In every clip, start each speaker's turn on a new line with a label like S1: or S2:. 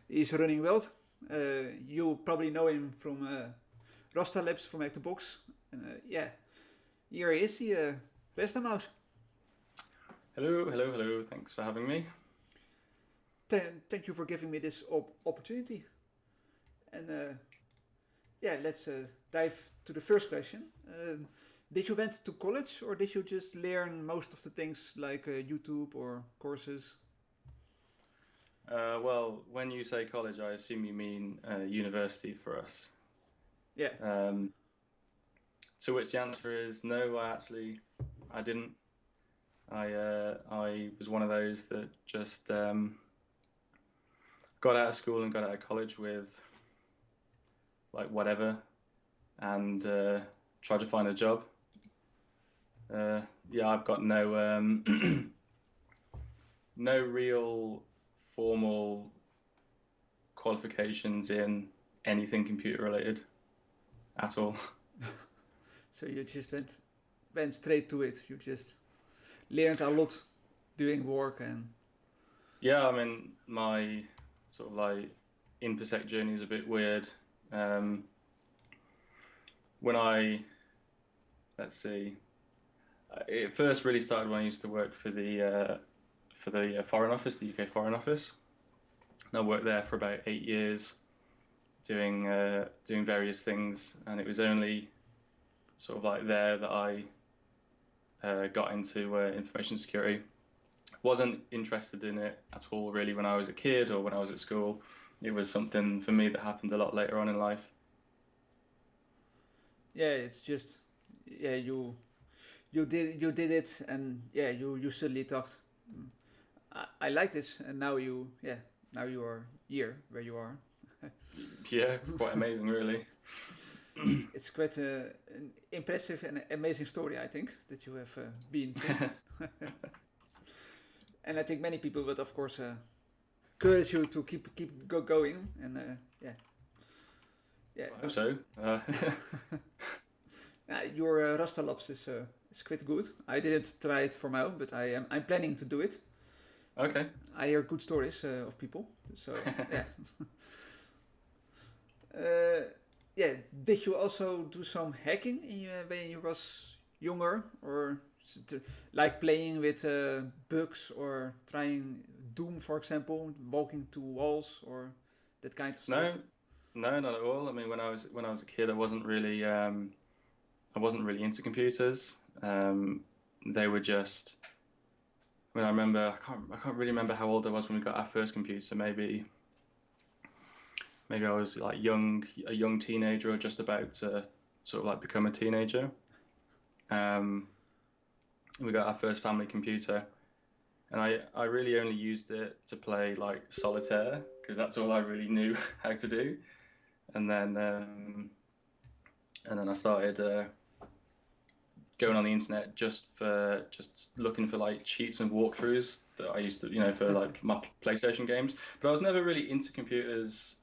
S1: He's running wild. You probably know him from Rastamouse from Back the Box. And yeah, here he is, Rastamouse.
S2: Hello, hello, hello. Thanks for having me.
S1: Thank you for giving me this opportunity. And yeah, let's dive to the first question. Did you went to college or did you just learn most of the things like YouTube or courses?
S2: Well, when you say college, I assume you mean university for us.
S1: Yeah,
S2: Um, to which the answer is no, I didn't. I was one of those that just got out of school and got out of college with like whatever and tried to find a job. Yeah, I've got no real formal qualifications in anything computer related at all.
S1: so you just went straight to it. You just learned a lot doing work and
S2: Yeah, I mean, my sort of like infosec journey is a bit weird. Um, when I, let's see, it first really started when I used to work for the Foreign Office, the UK Foreign Office. And I worked there for about 8 years, doing various things, and it was only sort of like there that I got into information security. Wasn't interested in it at all really when I was a kid or when I was at school. It was something for me that happened a lot later on in life.
S1: yeah, it's just yeah you did it and yeah you suddenly thought "Hmm, I like this and now you are here where you are.
S2: Yeah, quite amazing really.
S1: It's quite an impressive and amazing story, I think, that you have been through. And I think many people would, of course, encourage you to keep going. And yeah, yeah,
S2: I hope so.
S1: your Rasta Labs is quite good. I didn't try it for now, but I'm planning to do it.
S2: Okay.
S1: I hear good stories of people, so yeah. Uh, yeah, did you also do some hacking when you was younger, or like playing with bugs or trying Doom, for example, walking to walls or that kind of stuff?
S2: No, no, not at all. I mean, when I was a kid, I wasn't really into computers. They were just. I mean, I can't really remember how old I was when we got our first computer. Maybe I was like a young teenager or just about to sort of like become a teenager. Um, we got our first family computer, and I really only used it to play like solitaire because that's all I really knew how to do. And then I started going on the internet just looking for like cheats and walkthroughs that I used to for like my PlayStation games. But I was never really into computers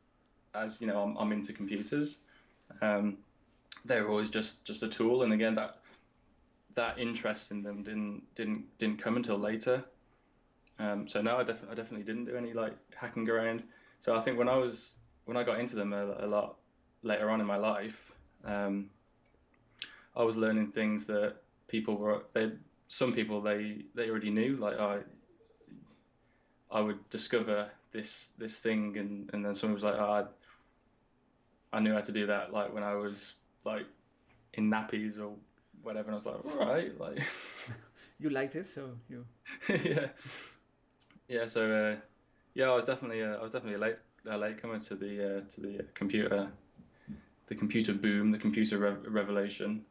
S2: as I'm into computers. Um, they were always just a tool, and again that interest in them didn't come until later. So no, I definitely didn't do any like hacking around. So I think when I got into them a lot later on in my life, I was learning things that some people they already knew. Like I would discover this thing, and then someone was like, oh, I knew how to do that like when I was like in nappies or whatever, and I was like, all right, like
S1: You liked it, so you.
S2: yeah, yeah. So yeah, I was definitely a late comer to the computer boom, the computer revelation.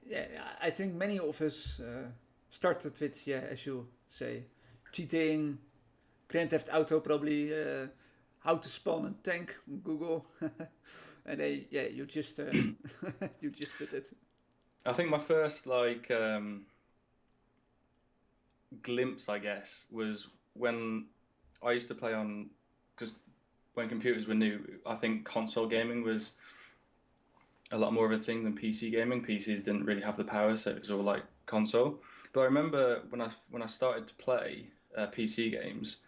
S1: Yeah, I think many of us started with as you say, cheating, Grand Theft Auto probably, how to spawn a tank on Google, and then yeah, you just you just put it.
S2: I think my first like glimpse, I guess, was when I used to play on because when computers were new, I think console gaming was a lot more of a thing than PC gaming. PCs didn't really have the power, so it was all like console. But I remember when I started to play PC games,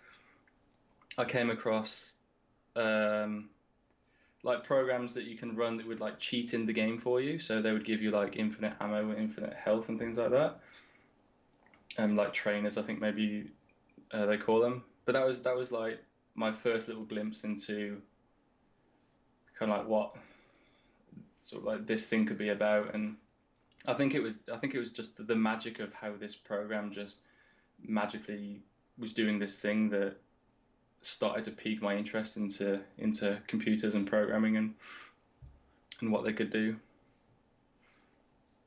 S2: I came across um, like programs that you can run that would like cheat in the game for you. So they would give you like infinite ammo, infinite health, and things like that. Like trainers, I think maybe they call them. But that was like my first little glimpse into kind of like what sort of like this thing could be about. And I think it was just the magic of how this program just magically was doing this thing that started to pique my interest into computers and programming and what they could do.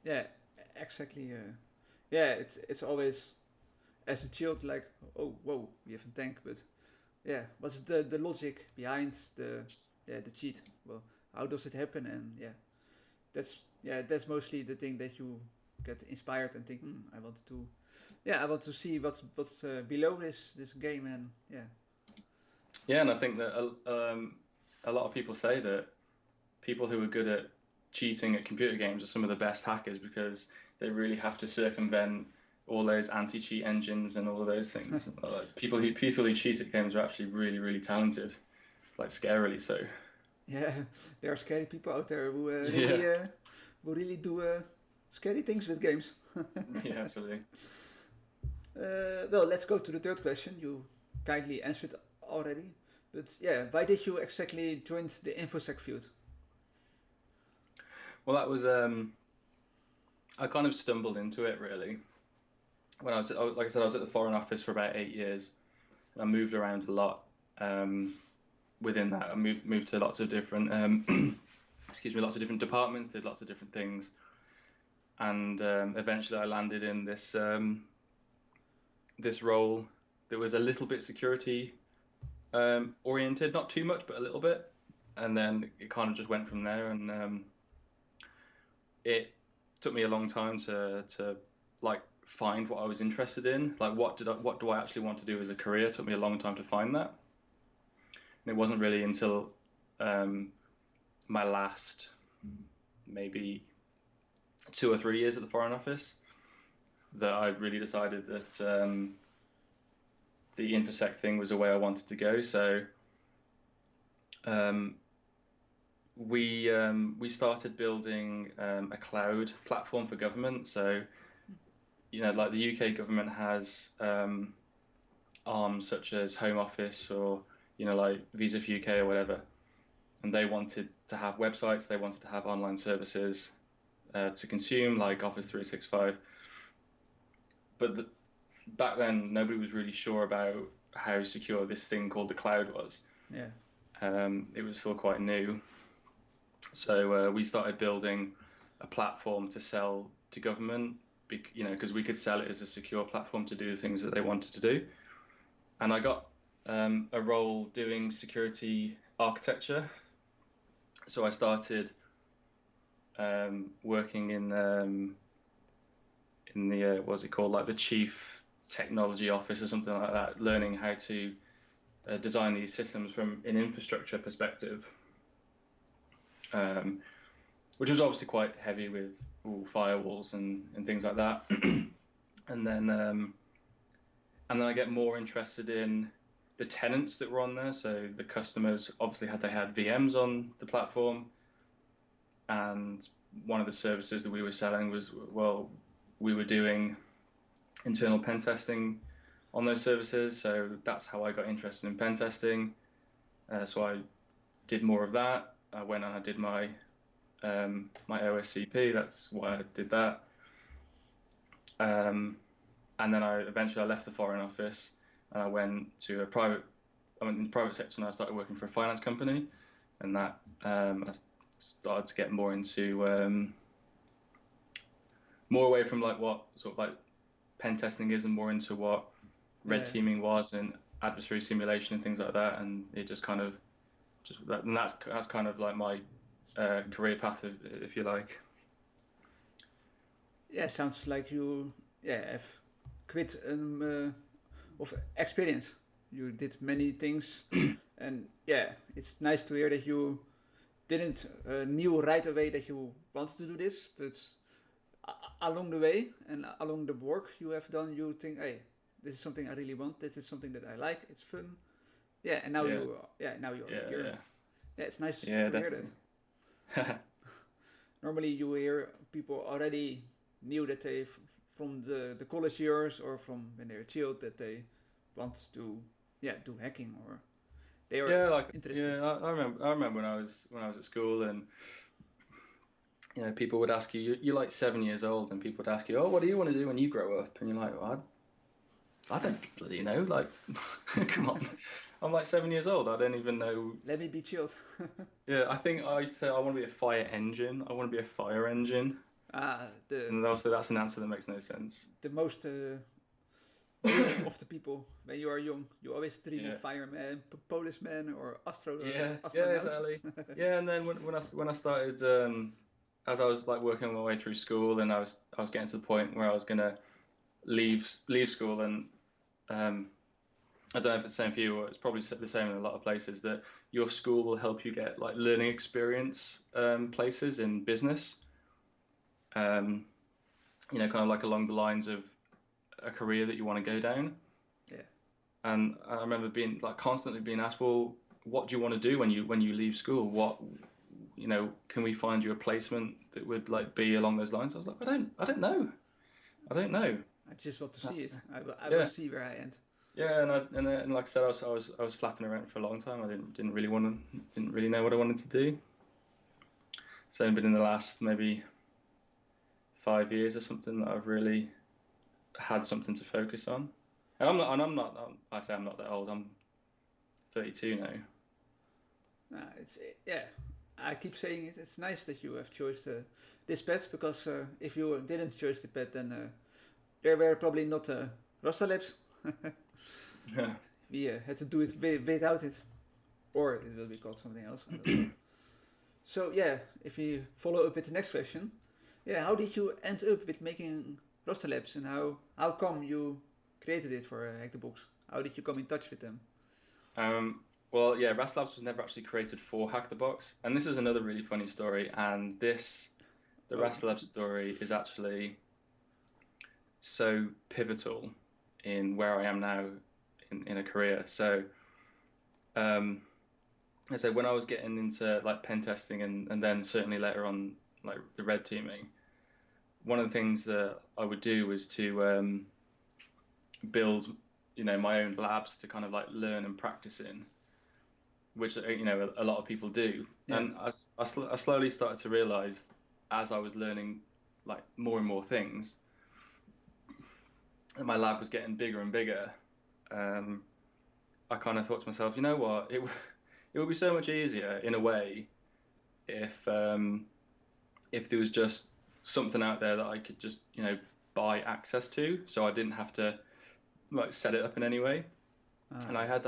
S1: Yeah, exactly. Yeah, it's always as a child like, oh whoa, we have a tank, but yeah, what's the logic behind the cheat? Well, how does it happen? And that's mostly the thing that you get inspired and think, I want to, I want to see what's below this game, and yeah,
S2: Yeah, and I think that a lot of people say that people who are good at cheating at computer games are some of the best hackers because they really have to circumvent all those anti-cheat engines and all of those things. Like people who cheat at games are actually really really talented, like scarily so.
S1: yeah, there are scary people out there who
S2: Yeah,
S1: really do scary things with games.
S2: yeah, absolutely.
S1: Well, let's go to the third question. You kindly answered already, but yeah, why did you exactly join the infosec field?
S2: Well, that was I kind of stumbled into it really when like I said, I was at the Foreign Office for about 8 years. And I moved around a lot. Um, Within that, I moved to lots of different excuse me, lots of different departments, did lots of different things, and eventually I landed in this role that was a little bit security oriented, not too much, but a little bit, and then it kind of just went from there. And it took me a long time to like find what I was interested in, like what do I actually want to do as a career. It took me a long time to find that, and it wasn't really until my last maybe 2 or 3 years at the Foreign Office that I really decided that the infosec thing was the way I wanted to go. So um, we started building a cloud platform for government. So like the UK government has arms such as Home Office or like Visa for UK or whatever, and they wanted to have websites, they wanted to have online services to consume like Office 365, but back then nobody was really sure about how secure this thing called the cloud was.
S1: Yeah,
S2: It was still quite new, so we started building a platform to sell to government, because we could sell it as a secure platform to do the things that they wanted to do. And I got a role doing security architecture. So I started working in the what's it called, like the chief technology office or something like that, learning how to design these systems from an infrastructure perspective, which was obviously quite heavy with firewalls and things like that. and then I get more interested in the tenants that were on there. So the customers obviously had VMs on the platform, and one of the services that we were selling was, well, we were doing internal pen testing on those services. So that's how I got interested in pen testing. So I did more of that. I went and I did my OSCP. That's why I did that. And then I eventually left the Foreign Office and I went in the private sector, and I started working for a finance company, and that I started to get more into more away from like what sort of like pen testing is, and more into what red teaming was and adversary simulation and things like that. And it just kind of and that's kind of like my career path, if you like.
S1: yeah, sounds like you have quite of experience. You did many things, and yeah, it's nice to hear that you didn't knew right away that you wanted to do this, but along the way and along the work you have done, you think, hey, this is something I really want. This is something that I like. It's fun, Yeah, and now
S2: Yeah,
S1: now you're
S2: yeah,
S1: here.
S2: yeah,
S1: Yeah, it's nice
S2: yeah,
S1: to hear that.
S2: definitely.
S1: Normally, you hear people already knew that they from the college years or from when they're a child that they want to do hacking or they are
S2: Yeah, like
S1: interested.
S2: yeah, I remember when I was at school, and people would ask you, you're like 7 years old, and people would ask you, oh, what do you want to do when you grow up? And you're like, well, I don't bloody know. Like, come on, I'm like 7 years old. I don't even know.
S1: Let me be chilled.
S2: Yeah, I think I said I want to be a fire engine. I want to be a fire engine,
S1: The
S2: and also that's an answer that makes no sense.
S1: most dream of the people when you are young. You always dream of
S2: Yeah,
S1: fireman, policeman, or
S2: yeah,
S1: astronaut.
S2: exactly. Yeah, and then when I started, as I was like working my way through school, and I was getting to the point where I was gonna leave school, and um, I don't know if it's the same for you, or it's probably the same in a lot of places, that your school will help you get like learning experience places in business. Um, kind of like along the lines of a career that you want to go down.
S1: Yeah,
S2: And I remember being like constantly being asked, well, what do you want to do when you leave school? Can we find you a placement that would like be along those lines? I was like, I don't know. I don't know.
S1: I just want to see it. I will
S2: Yeah.
S1: see where I end.
S2: Yeah, and like I said, I was flapping around for a long time. I didn't really know what I wanted to do. So it's been in the last maybe 5 years or something that I've really had something to focus on. And I say I'm not that old. I'm 32 now.
S1: It's yeah. I keep saying it. It's nice that you have chosen this path because if you didn't choose the path, then there were probably not Rasta Labs.
S2: Yeah.
S1: We had to do it without it, or it will be called something else. I don't know. So yeah, if you follow up with the next question, yeah, how did you end up with making Rasta Labs, and how come you created it for Hack the Box? How did you come in touch with them?
S2: Um, well, yeah, Rastlabs was never actually created for Hack the Box, and this is another really funny story. And the
S1: Oh,
S2: Rastlabs story is actually so pivotal in where I am now in a career. So, um, I say when I was getting into like pen testing and then certainly later on like the red teaming, one of the things that I would do was to build, my own labs to kind of like learn and practice in, which a lot of people do.
S1: yeah.
S2: And I slowly started to realize as I was learning like more and more things, and my lab was getting bigger and bigger. I kind of thought to myself, you know what, it would be so much easier in a way if there was just something out there that I could just buy access to, so I didn't have to like set it up in any way. And
S1: Ah,
S2: I had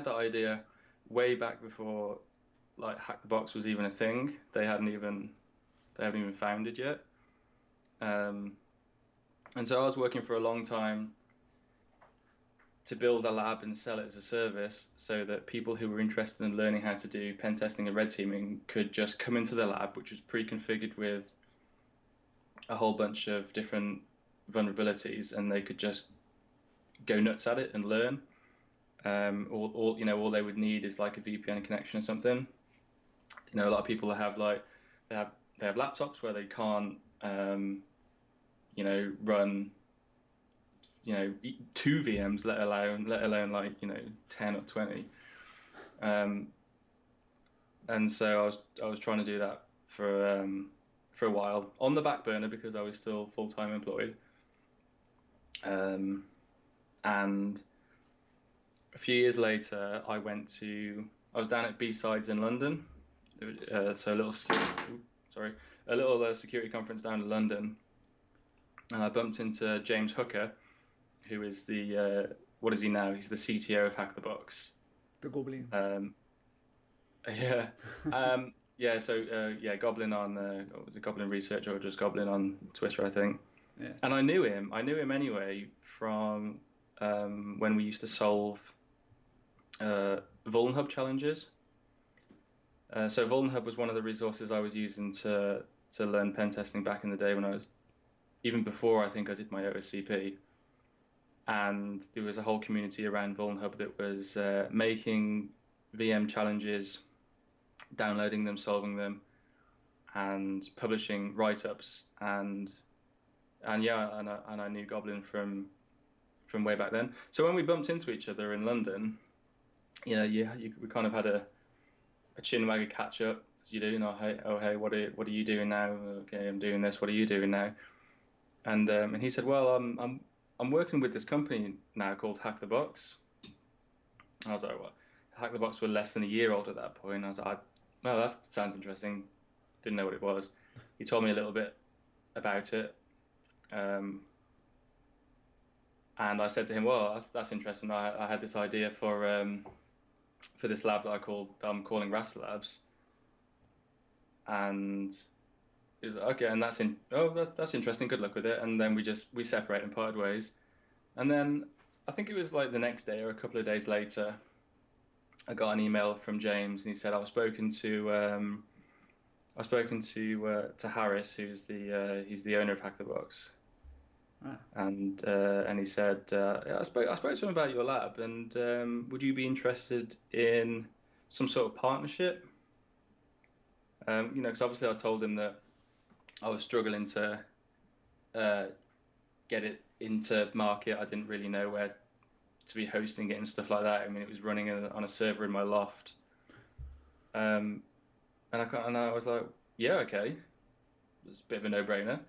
S2: that idea way back before like Hack the Box was even a thing. They haven't even founded yet. Um, and so I was working for a long time to build a lab and sell it as a service so that people who were interested in learning how to do pen testing and red teaming could just come into the lab, which was pre-configured with a whole bunch of different vulnerabilities, and they could just go nuts at it and learn. All they would need is like a VPN connection or something. A lot of people have like they have laptops where they can't run two VMs, let alone like 10 or 20. And so I was trying to do that for a while on the back burner because I was still full-time employed. And a few years later, I was down at B-Sides in London, so a little security conference down in London, and I bumped into James Hooker, who is what is he now? He's the CTO of Hack the Box.
S1: the Goblin.
S2: Yeah, yeah. So Goblin on was it Goblin Research or just Goblin on Twitter, I think.
S1: Yeah.
S2: And I knew him. I knew him anyway from when we used to solve VulnHub challenges. So VulnHub was one of the resources I was using to learn pen testing back in the day when I was even before I think I did my OSCP. and there was a whole community around Vulnhub that was making VM challenges, downloading them, solving them, and publishing write-ups. And yeah, and I knew Goblin from way back then. So when we bumped into each other in London, we kind of had a chin wagger catch up, as you do. Hey, what are you doing now? Okay, I'm doing this. What are you doing now? And he said, well, I'm working with this company now called Hack the Box. I was like, what? Hack the Box were less than a year old at that point. I was like, well, that sounds interesting. Didn't know what it was. He told me a little bit about it. And I said to him, well, that's interesting. I had this idea for this lab that I'm calling Rastalabs. And he was like, okay, and that's interesting. Good luck with it. And then we separate and parted ways. And then I think it was like the next day or a couple of days later, I got an email from James, and he said I've spoken to Harris, who's he's the owner of Hack the Box.
S1: Ah.
S2: And he said, I spoke to him about your lab, and would you be interested in some sort of partnership? Because obviously I told him that I was struggling to get it into market. I didn't really know where to be hosting it and stuff like that. I mean, it was running on a server in my loft. And I was like, yeah, okay. It's a bit of a no-brainer.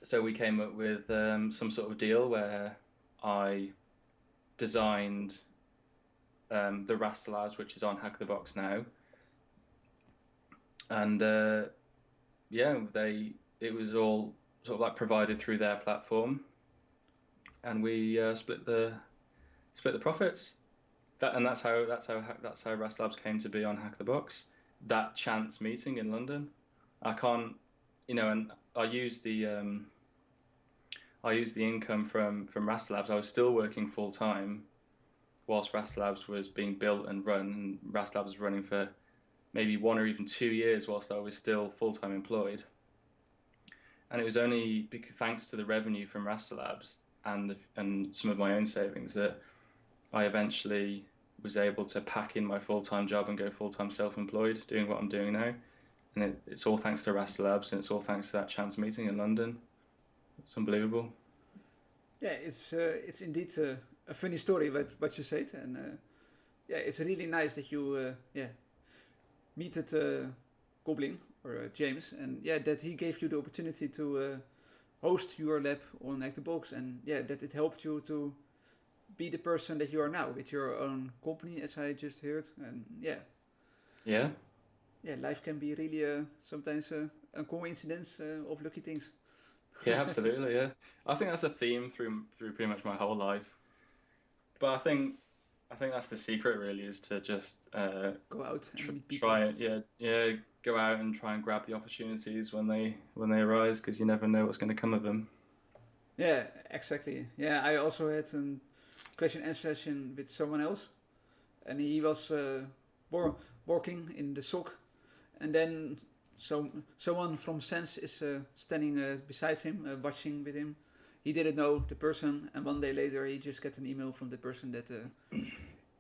S2: So we came up with some sort of deal where I designed the Rastamouse, which is on Hack the Box now. And it was all sort of like provided through their platform, and we split the profits. That's how Rastalabs came to be on Hack the Box. That chance meeting in London, I can't, and I used the income from Rastalabs. I was still working full time whilst Rastalabs was being built and run, and Rastalabs was running for maybe 1 or even 2 years whilst I was still full time employed. And it was only thanks to the revenue from Rastalabs and some of my own savings that I eventually was able to pack in my full-time job and go full-time self-employed, doing what I'm doing now. And it's all thanks to Rastalabs, and it's all thanks to that chance meeting in London. It's unbelievable.
S1: Yeah, it's indeed a funny story what you said, and it's really nice that you meted Goblin or James, and that he gave you the opportunity to host your lab on Hack the Box, and that it helped you to be the person that you are now with your own company, as I just heard, and life can be really sometimes a coincidence of lucky things.
S2: Yeah, absolutely. Yeah, I think that's a theme through pretty much my whole life. But I think that's the secret, really, is to just
S1: go out and meet people.
S2: Try it. Go out and try and grab the opportunities when they arise, because you never know what's going to come of them.
S1: Yeah, exactly. Yeah, I also had a question and answer session with someone else, and he was working in the SOC, and then someone from Sense is standing beside him, watching with him. He didn't know the person, and 1 day later he just got an email from the person that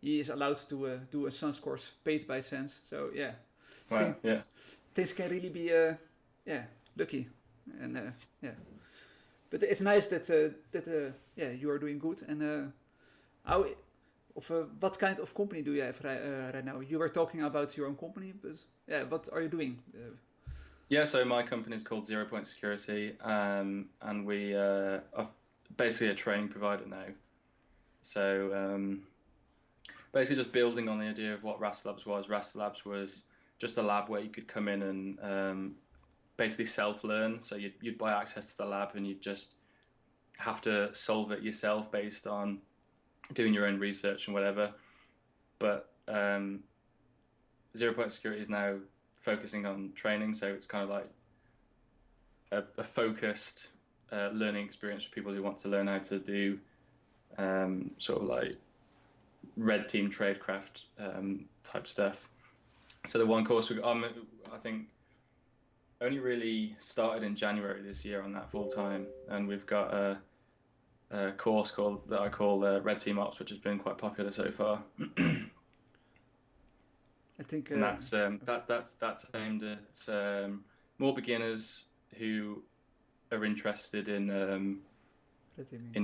S1: he is allowed to do a Sense course paid by Sense. So
S2: wow,
S1: things can really be lucky, and but it's nice that you are doing good. And what kind of company do you have right now? You were talking about your own company, but what are you doing?
S2: So my company is called 0 Point Security, and we are basically a training provider now. So basically just building on the idea of what Rastalabs was. Rastalabs was just a lab where you could come in and basically self-learn. So you'd buy access to the lab, and you'd just have to solve it yourself based on doing your own research and whatever. But 0 Point Security is now focusing on training, so it's kind of like a focused learning experience for people who want to learn how to do sort of like red team tradecraft type stuff. So the one course I think only really started in January this year on that full time, and we've got course that I call Red Team Ops, which has been quite popular so far.
S1: I think
S2: And that's aimed at more beginners who are interested in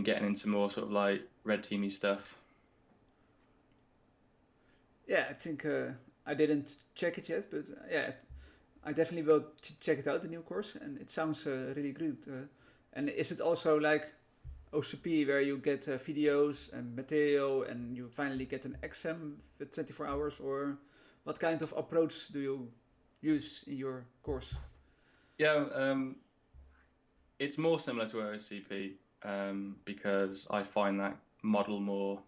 S2: getting into more sort of like red teamy stuff.
S1: yeah, I think I didn't check it yet, but yeah, I definitely will check it out, the new course, and it sounds really good. And is it also like OCP where you get videos and material and you finally get an exam with 24 hours, or what kind of approach do you use in your course?
S2: Yeah, it's more similar to OCP because I find that model more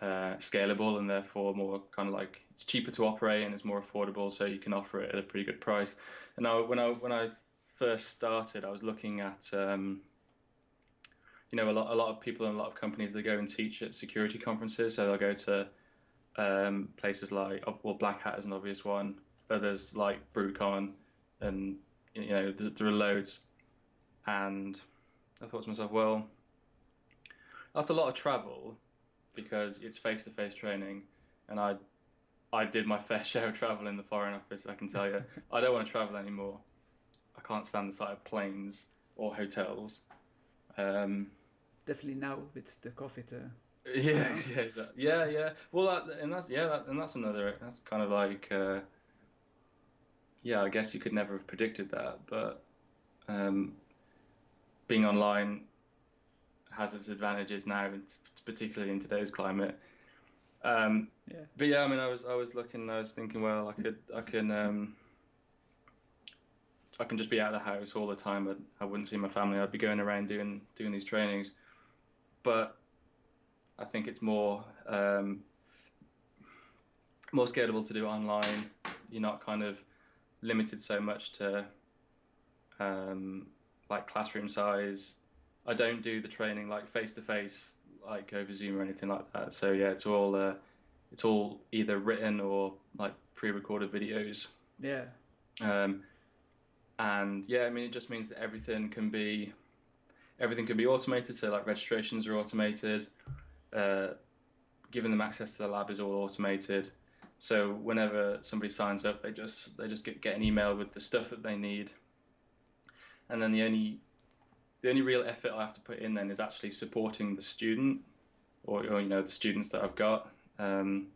S2: scalable and therefore more kind of like it's cheaper to operate and it's more affordable, so you can offer it at a pretty good price. And now, when I first started, I was looking at a lot of people and a lot of companies, they go and teach at security conferences, so they'll go to places like, well, Black Hat is an obvious one. Others like BrewCon, and there are loads. And I thought to myself, well, that's a lot of travel because it's face-to-face training, and I did my fair share of travel in the Foreign Office. I can tell you, I don't want to travel anymore. I can't stand the sight of planes or hotels.
S1: Definitely now with the COVID.
S2: Yeah, yeah, exactly. Yeah. Well, that's another. That's kind of like, yeah. I guess you could never have predicted that, but um, being online has its advantages now, particularly in today's climate.
S1: Yeah,
S2: But yeah, I mean, I was looking, I was thinking, well, I can just be out of the house all the time. I wouldn't see my family. I'd be going around doing these trainings. But I think it's more scalable to do online. You're not kind of limited so much to like classroom size. I don't do the training like face to face, like over Zoom or anything like that. So yeah, it's all either written or like pre-recorded videos.
S1: yeah,
S2: Um, and yeah, I mean, it just means that everything can be automated. So like registrations are automated. Giving them access to the lab is all automated. So whenever somebody signs up, they just get an email with the stuff that they need, and then the only real effort I have to put in then is actually supporting the student, or the students that I've got, and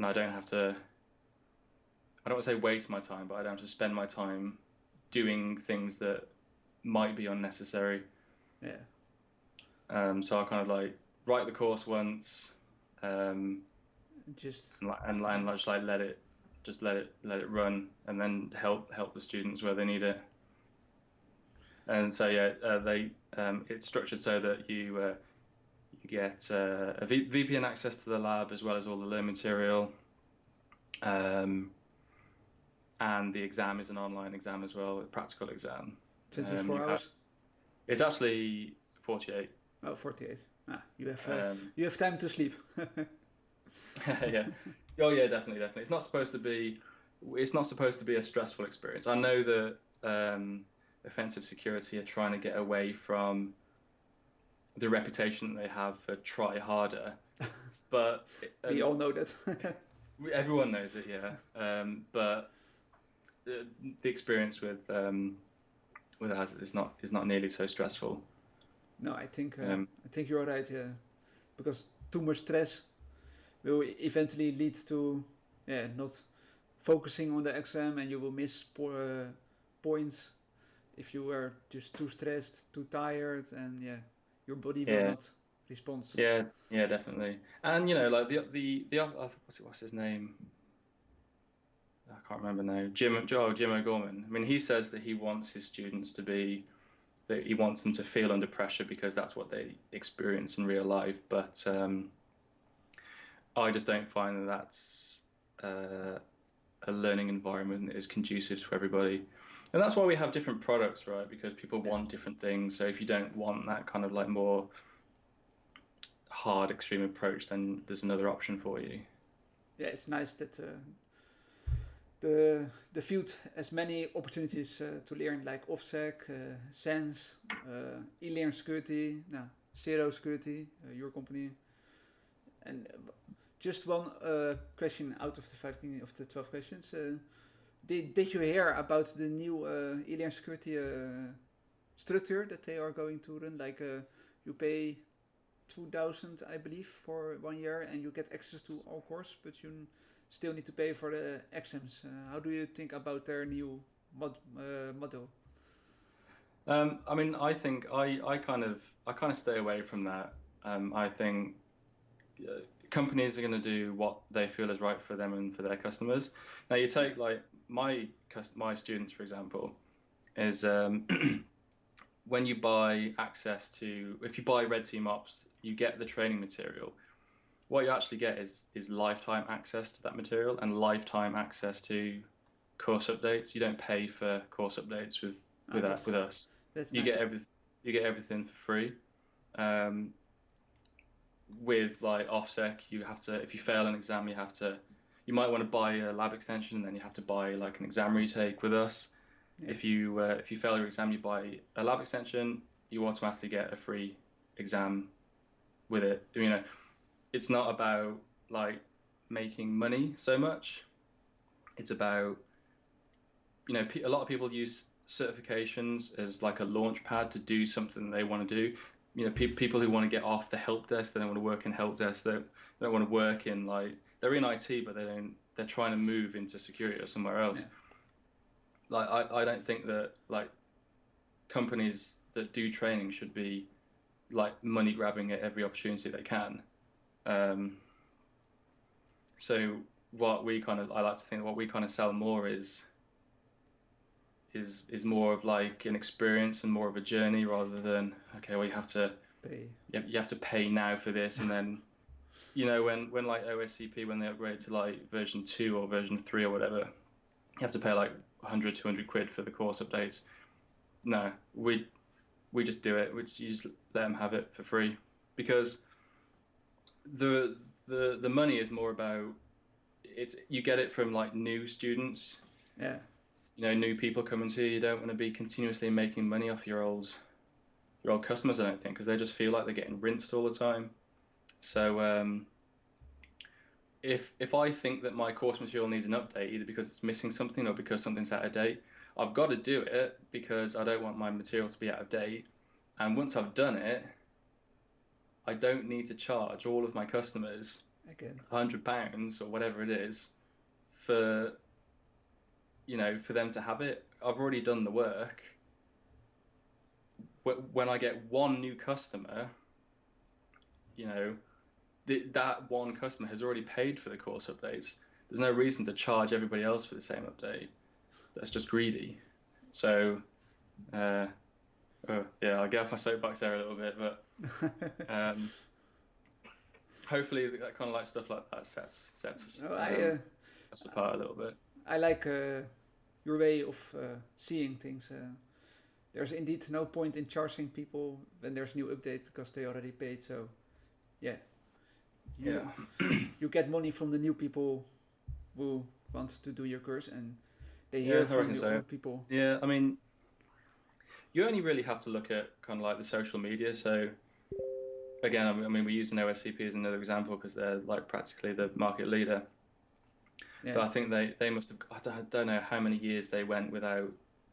S2: I don't have to. I don't want to say waste my time, but I don't have to spend my time doing things that might be unnecessary.
S1: yeah.
S2: So I kind of like write the course once,
S1: Just
S2: and just like let it run, and then help the students where they need it. And so yeah, it's structured so that you get a VPN access to the lab as well as all the learn material, and the exam is an online exam as well, a practical exam.
S1: 24 hours.
S2: It's actually 48.
S1: Oh, 48. You have time to sleep.
S2: Yeah. Oh yeah, definitely. It's not supposed to be. It's not supposed to be a stressful experience. I know that offensive security are trying to get away from the reputation that they have for try harder, but
S1: We all know that.
S2: everyone knows it. Yeah. But the experience with us is not nearly so stressful.
S1: No, I think you're right. Yeah, because too much stress will eventually lead to not focusing on the exam, and you will miss points if you are just too stressed, too tired, and your body will not respond.
S2: Yeah, definitely. And like the what's his name? I can't remember now. Jim O'Gorman. I mean, he says that he wants his students that he wants them to feel under pressure because that's what they experience in real life. But I just don't find that that's a learning environment that is conducive to everybody. And that's why we have different products, right? Because people want different things. So if you don't want that kind of like more hard, extreme approach, then there's another option for you.
S1: Yeah, it's nice that the field has many opportunities to learn, like OffSec, Sense, e-learn security. No, Zero Security, your company. And just one question out of the 15 of the 12 questions. Did you hear about the new Alien Security structure that they are going to run? Like you pay 2,000, I believe, for 1 year, and you get access to all courses, but you still need to pay for the exams. How do you think about their new model?
S2: I mean, I think I kind of stay away from that. I think companies are going to do what they feel is right for them and for their customers. Now, you
S1: Yeah,
S2: take like my students, for example, is when you buy access to, if you buy Red Team Ops, you get the training material. What you actually get is lifetime access to that material and lifetime access to course updates. You don't pay for course updates with us.
S1: that's
S2: You
S1: nice.
S2: get everything for free. Um, with like OffSec, you have to, if you fail an exam, you might want to buy a lab extension, and then you have to buy like an exam retake with us.
S1: Yeah,
S2: If you fail your exam, you buy a lab extension, you automatically get a free exam with it. You know, it's not about like making money so much. It's about, you know, a lot of people use certifications as like a launch pad to do something they want to do. You know, people who want to get off the help desk, they don't want to work in help desk, they don't want to work in like, they're in IT, but they're trying to move into security or somewhere
S1: yeah,
S2: else. Like, I don't think that like companies that do training should be like money grabbing at every opportunity they can. Um, so I like to think what we kind of sell more is more of like an experience and more of a journey rather than, okay, well
S1: pay.
S2: you have to pay now for this, and then, you know, when like OSCP, when they upgrade to like version 2 or version 3 or whatever, you have to pay like 100 200 quid for the course updates. No, we just do it. You just let them have it for free, because the the money is more about, it's, you get it from like new students,
S1: Yeah,
S2: you know, new people coming to you. You don't want to be continuously making money off your old customers, I don't think, because they just feel like they're getting rinsed all the time. So if I think that my course material needs an update, either because it's missing something or because something's out of date, I've got to do it because I don't want my material to be out of date. And once I've done it, I don't need to charge all of my customers
S1: again.
S2: £100 or whatever it is for, you know, for them to have it. I've already done the work. When I get one new customer, you know, that one customer has already paid for the course updates. There's no reason to charge everybody else for the same update. That's just greedy. So, uh, yeah, I'll get off my soapbox there a little bit, but um, hopefully that kind of like stuff like that sets
S1: No,
S2: us apart a little bit.
S1: I like your way of seeing things. There's indeed no point in charging people when there's new update because they already paid. So yeah,
S2: Yeah.
S1: you you get money from the new people who wants to do your course, and they
S2: Yeah,
S1: hear
S2: I
S1: from
S2: reckon
S1: the
S2: so.
S1: old people.
S2: Yeah, I mean, you only really have to look at kind of like the social media. So again, I mean, we use an OSCP as another example because they're like practically the market leader.
S1: Yeah,
S2: But I think they must have, I don't know how many years they went without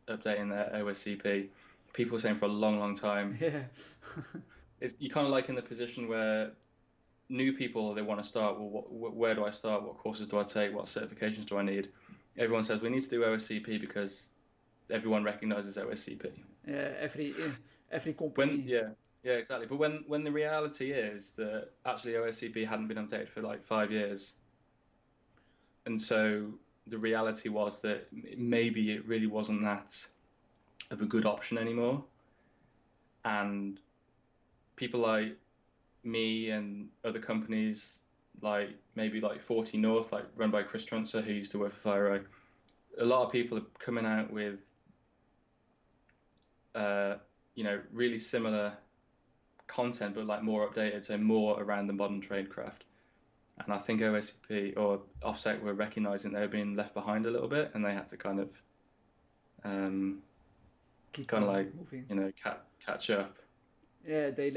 S2: updating their OSCP. People were saying for a long, long time.
S1: yeah,
S2: You're kind of like in the position where new people, they want to start. Well, where do I start? What courses do I take? What certifications do I need? Everyone says we need to do OSCP because everyone recognizes OSCP.
S1: yeah. Every
S2: When
S1: company.
S2: yeah, exactly. But when the reality is that actually OSCP hadn't been updated for like 5 years, and so the reality was that maybe it really wasn't that of a good option anymore, and people like me and other companies like maybe like 40 North, like run by Chris Trunzer, who used to work for FireEye, a lot of people are coming out with you know, really similar content but like more updated, so more around the modern tradecraft. And I think OSCP or Offset were recognizing they were being left behind a little bit, and they had to
S1: Keep
S2: kind of like,
S1: moving.
S2: you know, catch up.
S1: Yeah, they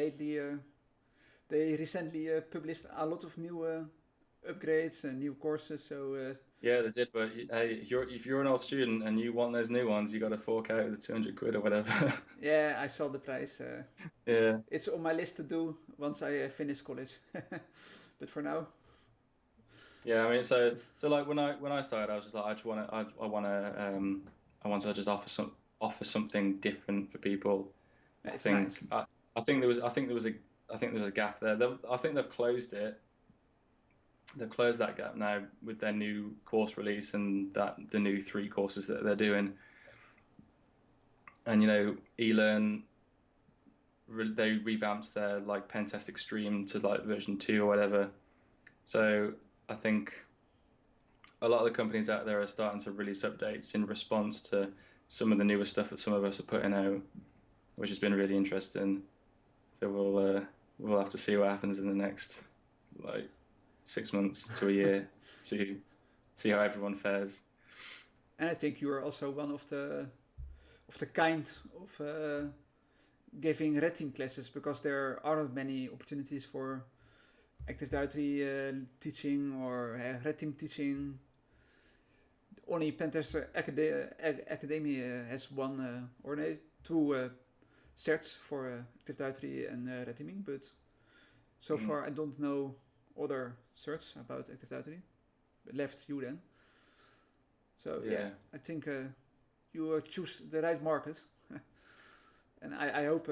S1: recently published a lot of new upgrades and new courses. So
S2: Yeah, they did, but hey, if you're an old student and you want those new ones, you got to fork out the 200 quid or whatever.
S1: yeah, I saw the price.
S2: Yeah,
S1: It's on my list to do once I finish college. But for now,
S2: yeah. I mean, so like when I started, I was just like, I just want to, I want to just offer something different for people. I
S1: it's nice.
S2: think I think there was I think there was a gap there. I think they've closed it. They've closed that gap now with their new course release and that the new 3 courses that they're doing. And eLearn they revamped their like pen test extreme to like version 2 or whatever. So I think a lot of the companies out there are starting to release updates in response to some of the newer stuff that some of us are putting out, which has been really interesting. So we'll have to see what happens in the next like 6 months to a year to see how everyone fares.
S1: And I think you are also one of the kind of giving red team classes, because there aren't many opportunities for Active Directory teaching or red team teaching. Only Pentester Academy has one or two certs for Active Directory and red teaming, but so
S2: Mm.
S1: far I don't know other certs about Active Directory. Left you then. So yeah,
S2: Yeah,
S1: I think you choose the right market, and I hope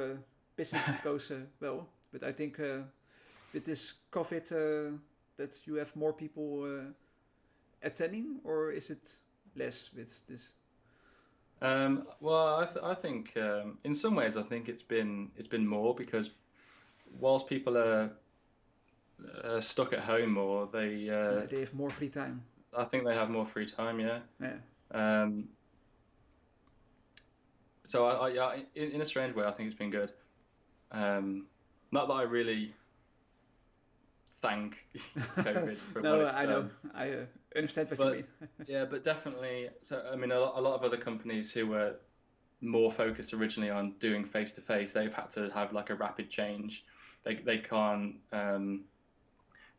S1: business goes well. But I think with this COVID, that you have more people attending, or is it less with this?
S2: well, I think in some ways I think it's been more because whilst people are stuck at home more,
S1: They have more free time.
S2: I think they have more free time. Yeah.
S1: Yeah,
S2: Um, so yeah, in a strange way, I think it's been good. Not that I really thank COVID for what
S1: no,
S2: it's
S1: I know.
S2: done,
S1: I understand what you
S2: but
S1: mean.
S2: yeah, but definitely. So I mean, a lot of other companies who were more focused originally on doing face to face, they've had to have like a rapid change. They can't.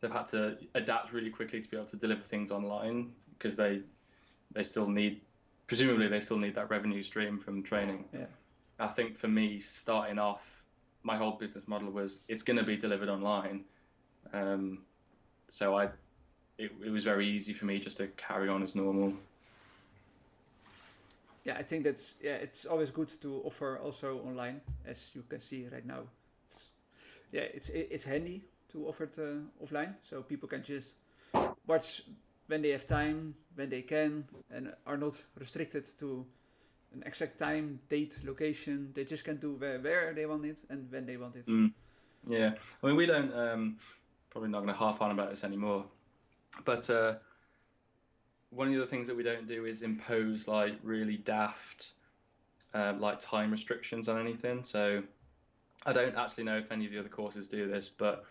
S2: They've had to adapt really quickly to be able to deliver things online because they still need, presumably they still need that revenue stream from training.
S1: Yeah,
S2: I think for me, starting off, my whole business model was it's going to be delivered online. Um, so it was very easy for me just to carry on as normal.
S1: yeah. I think it's always good to offer also online, as you can see right now. It's, yeah, it's handy to offer it offline, so people can just watch when they have time, when they can, and are not restricted to an exact time, date, location. They just can do where they want it and when they want it.
S2: Mm, yeah, I mean we don't probably not going to harp on about this anymore, but one of the things that we don't do is impose like really daft like time restrictions on anything. So I don't actually know if any of the other courses do this, but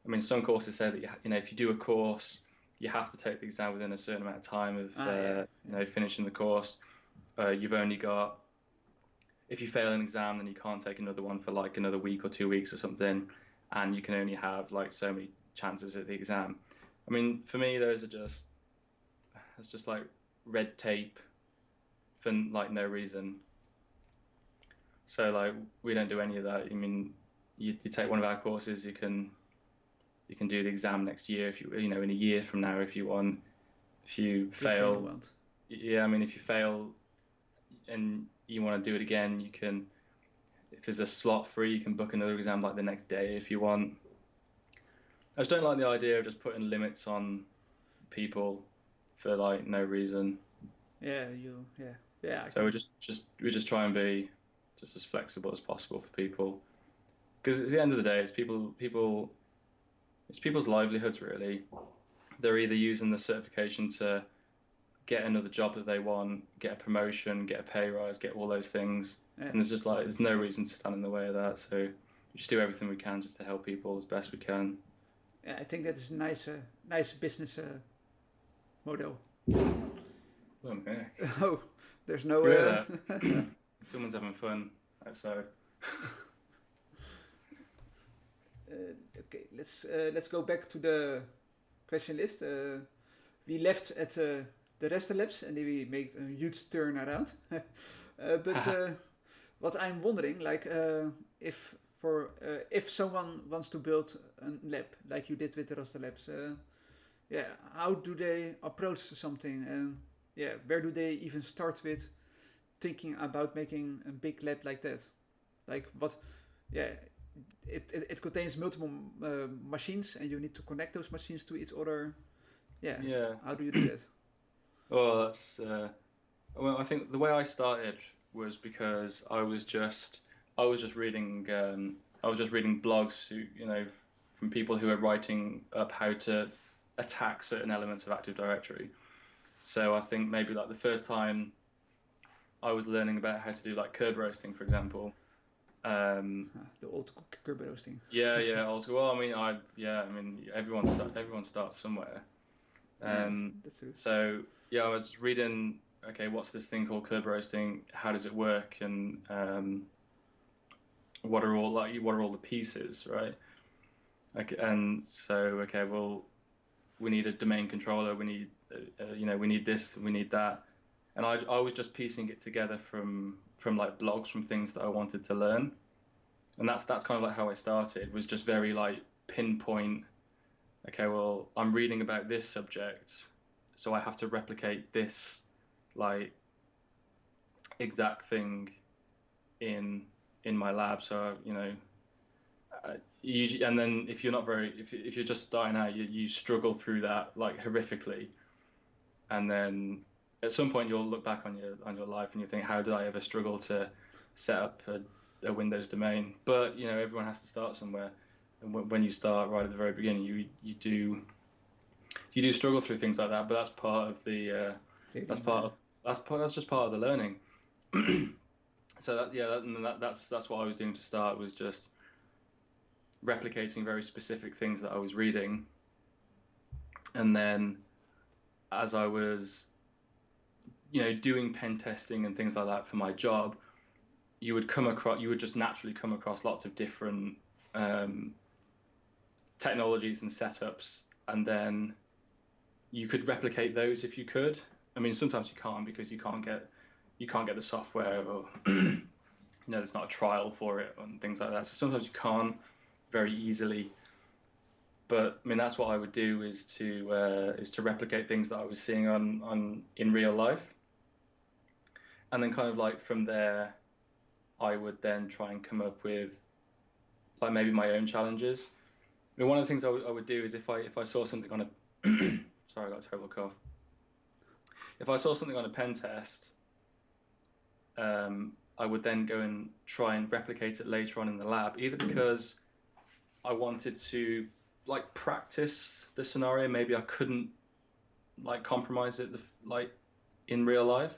S2: I mean, some courses say that if you do a course, you have to take the exam within a certain amount of time of
S1: Yeah, yeah.
S2: finishing the course. You've only got if you fail an exam, then you can't take another one for like another week or 2 weeks or something, and you can only have like so many chances at the exam. I mean, for me, those are just it's just like red tape for like no reason. So like we don't do any of that. I mean, you take one of our courses, you can do the exam next year if in a year from now if you want. If you
S1: Just when you
S2: fail,
S1: want.
S2: yeah, I mean if you fail and you want to do it again, you can. If there's a slot free, you can book another exam like the next day if you want. I just don't like the idea of just putting limits on people for like no reason.
S1: Yeah, I
S2: So we
S1: can.
S2: just try and be just as flexible as possible for people because at the end of the day, it's people's livelihoods really. They're either using the certification to get another job that they want, get a promotion, get a pay rise, get all those things,
S1: Yeah,
S2: and there's just like
S1: exactly.
S2: there's no reason to stand in the way of that. So we just do everything we can just to help people as best we can.
S1: Yeah, I think that is a nice business model.
S2: Oh, okay.
S1: Oh, there's no.
S2: You hear that? Someone's having fun outside.
S1: Okay, let's go back to the question list. We left at the Resta Labs and then we made a huge turn around. But what I'm wondering, like, if someone wants to build a lab like you did with the Rasta Labs, yeah, how do they approach something, and yeah, where do they even start with thinking about making a big lab like that? Like what? Yeah, it contains multiple machines, and you need to connect those machines to each other. Yeah,
S2: Yeah.
S1: how do you do that?
S2: Well, that's well, I think the way I started was because I was just reading I was just reading blogs from people who are writing up how to attack certain elements of Active Directory. So I think maybe like the first time I was learning about how to do like curd roasting, for example.
S1: The old curb roasting.
S2: Yeah. Also, well, I mean, everyone starts somewhere.
S1: Yeah,
S2: Um,
S1: that's true.
S2: so yeah, I was reading. Okay, what's this thing called curd roasting? How does it work? And what are all the pieces, right? Okay, and so okay, well, we need a domain controller. We need we need this. We need that. And I was just piecing it together from like blogs from things that I wanted to learn. And that's kind of like how I started, was just very like pinpoint. Okay, well, I'm reading about this subject, so I have to replicate this like exact thing in my lab. So and then if you're not very if you're just starting out, you struggle through that like horrifically, and then at some point you'll look back on your life and you think, how did I ever struggle to set up a Windows domain? But everyone has to start somewhere, and when you start right at the very beginning, you do struggle through things like that. But that's part of the that's just part of the learning. So that's what I was doing to start, was just replicating very specific things that I was reading, and then as I was doing pen testing and things like that for my job, you would just naturally come across lots of different technologies and setups, and then you could replicate those if you could. I mean, sometimes you can't, because you can't get the software, or there's not a trial for it and things like that. So sometimes you can't very easily. But I mean, that's what I would do, is to replicate things that I was seeing on in real life, and then kind of like from there, I would then try and come up with like maybe my own challenges. I mean, one of the things I would do is if I saw something on a sorry, I got a terrible cough. If I saw something on a pen test, I would then go and try and replicate it later on in the lab, either because I wanted to like practice the scenario. Maybe I couldn't like compromise it like in real life,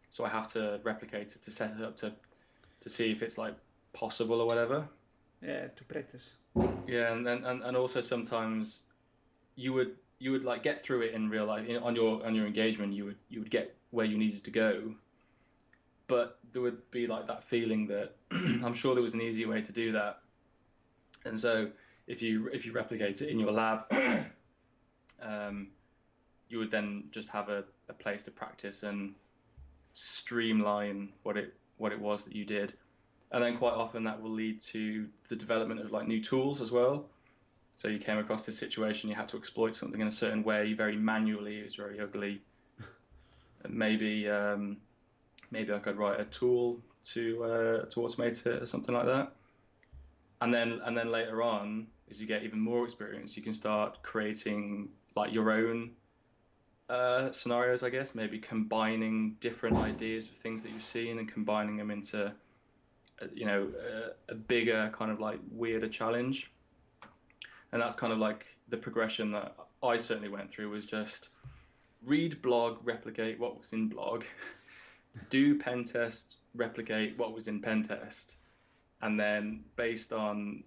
S2: so I have to replicate it to set it up to see if it's like possible or whatever.
S1: Yeah, to practice.
S2: Yeah, and also sometimes you would like get through it in real life, on your engagement. You would get where you needed to go, but there would be like that feeling that I'm sure there was an easier way to do that. And so if you replicate it in your lab, you would then just have a place to practice and streamline what it was that you did. And then quite often that will lead to the development of like new tools as well. So you came across this situation, you had to exploit something in a certain way, very manually. It was very ugly. And maybe I could write a tool to automate it or something like that. And then later on, as you get even more experience, you can start creating like your own scenarios, I guess. Maybe combining different ideas of things that you've seen and combining them into a bigger kind of like weirder challenge. And that's kind of like the progression that I certainly went through, was just read blog, replicate what was in blog, do pen test, replicate what was in pen test, and then based on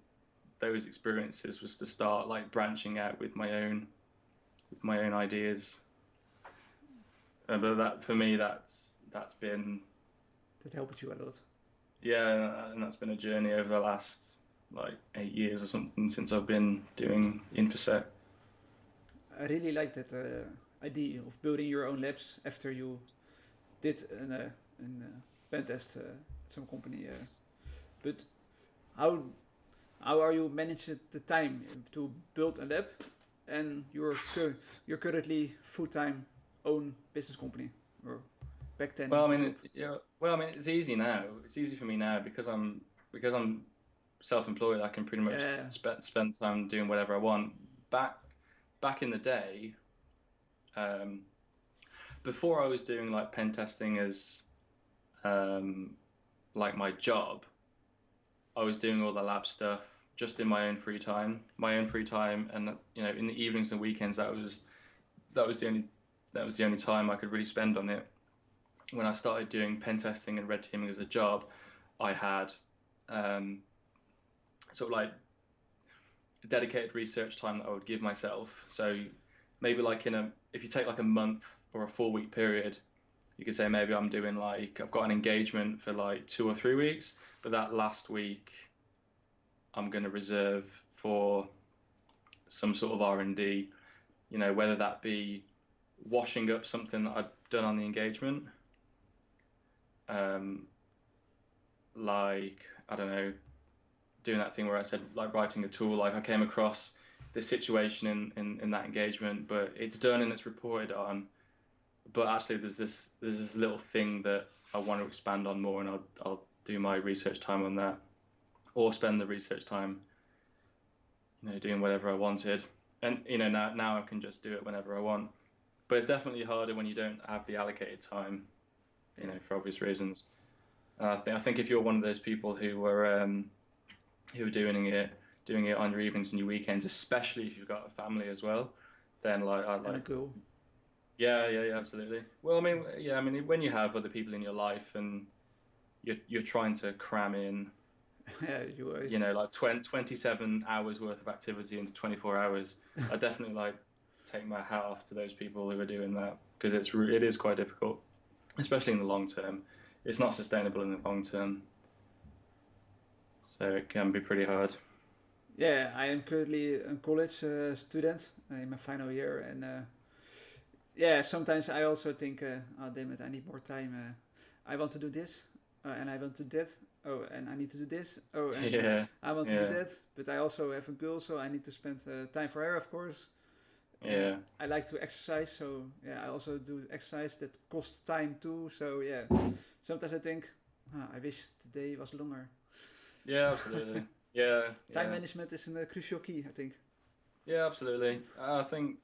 S2: those experiences was to start like branching out with my own ideas. But that, for me, that's been,
S1: That helped you a lot.
S2: yeah, and that's been a journey over the last like 8 years or something since I've been doing InfoSec.
S1: I really like that idea of building your own labs after you did an pen test at some company. But how how are you managing the time to build a lab and you're currently full-time own business company, or back then
S2: Well, I
S1: the
S2: mean,
S1: job?
S2: yeah. Well, I mean, it's easy now. It's easy for me now because I'm self-employed. I can pretty much
S1: Yeah,
S2: spend time doing whatever I want. Back back in the day, um, before I was doing like pen testing as um, like my job, I was doing all the lab stuff just in my own free time. My own free time, and in the evenings and weekends, that was the only that was the only time I could really spend on it. When I started doing pen testing and red teaming as a job, I had um, sort of like dedicated research time that I would give myself. So maybe like if you take like a month or a 4 week period, you could say maybe I'm doing like I've got an engagement for like 2 or 3 weeks, but that last week I'm going to reserve for some sort of R&D, whether that be washing up something that I'd done on the engagement, um, like, I don't know, doing that thing where I said like writing a tool, like I came across this situation in that engagement, but it's done and it's reported on, but actually there's this little thing that I want to expand on more, and I'll do my research time on that, or spend the research time doing whatever I wanted. And now I can just do it whenever I want. But it's definitely harder when you don't have the allocated time,
S1: yeah,
S2: for obvious reasons. And I think if you're one of those people who are doing it on your evenings and your weekends, especially if you've got a family as well, then like I
S1: and a
S2: like
S1: girl.
S2: yeah, absolutely. Well, I mean, yeah, I mean when you have other people in your life and you're trying to cram in,
S1: Yeah, you.
S2: 27 hours worth of activity into 24 hours, I definitely like take my hat off to those people who are doing that, because it is quite difficult, especially in the long term. It's not sustainable in the long term, so it can be pretty hard.
S1: Yeah, I am currently a college student in my final year, and yeah, sometimes I also think, oh damn it, I need more time. I want to do this, and I want to do that. Oh, and I need to do this. Oh, and
S2: Yeah,
S1: I want to do
S2: yeah,
S1: that, but I also have a girl, so I need to spend time for her, of course. And
S2: yeah,
S1: I like to exercise, so yeah, I also do exercise that costs time too. So yeah, sometimes I think, I wish the day was longer.
S2: yeah, absolutely. Yeah,
S1: Time
S2: yeah,
S1: management is a crucial key, I think.
S2: yeah, absolutely. I think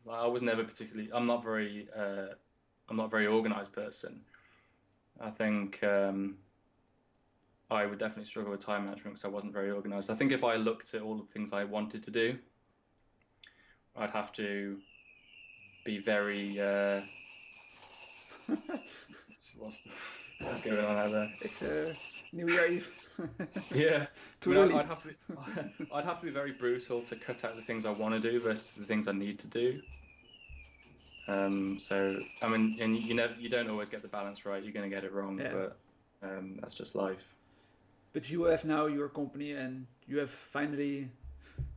S2: like, I was never particularly. I'm not a very organized person. I think I would definitely struggle with time management because I wasn't very organized. I think if I looked at all the things I wanted to do, I'd have to be very. What's going on out there?
S1: It's New Year Eve.
S2: Yeah, I
S1: Too
S2: mean,
S1: early.
S2: I'd have to be, I'd have to be very brutal to cut out the things I want to do versus the things I need to do. So I mean, and you don't always get the balance right. You're going to get it wrong,
S1: Yeah,
S2: but that's just life.
S1: but you have now your company, and you have finally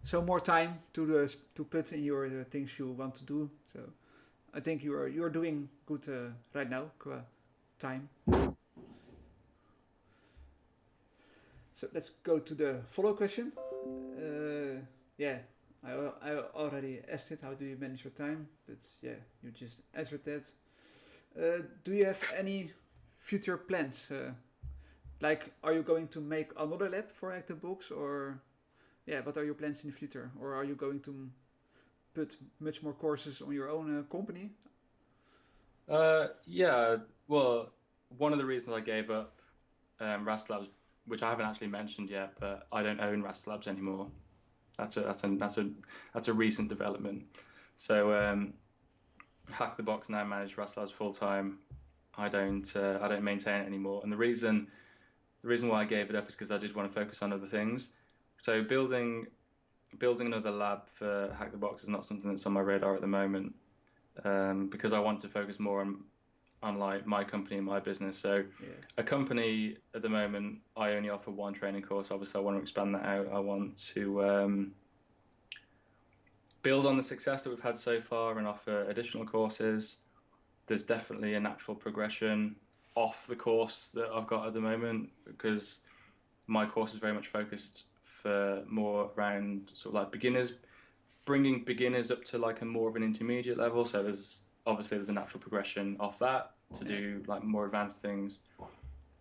S1: some more time to put in your things you want to do. So I think you're doing good right now. Time. So let's go to the follow question. Yeah, I already asked it. How do you manage your time? But yeah, you just answered that. Do you have any future plans? Like, are you going to make another lab for Active Books, or yeah, what are your plans in the future? Or are you going to put much more courses on your own company?
S2: Yeah, well, one of the reasons I gave up Rastlabs, which I haven't actually mentioned yet, but I don't own Rastlabs anymore. That's a recent development. So Hack the Box now manage Rastlabs full time. I don't maintain it anymore, and the reason why I gave it up is because I did want to focus on other things. So building another lab for Hack the Box is not something that's on my radar at the moment, because I want to focus more on like my company and my business. So
S1: Yeah.
S2: a company at the moment, I only offer one training course. Obviously, I want to expand that out. I want to build on the success that we've had so far and offer additional courses. There's definitely a natural progression off the course that I've got at the moment because my course is very much focused for more around sort of like beginners, bringing beginners up to like a more of an intermediate level. So there's a natural progression off that to
S1: Yeah.
S2: do like more advanced things.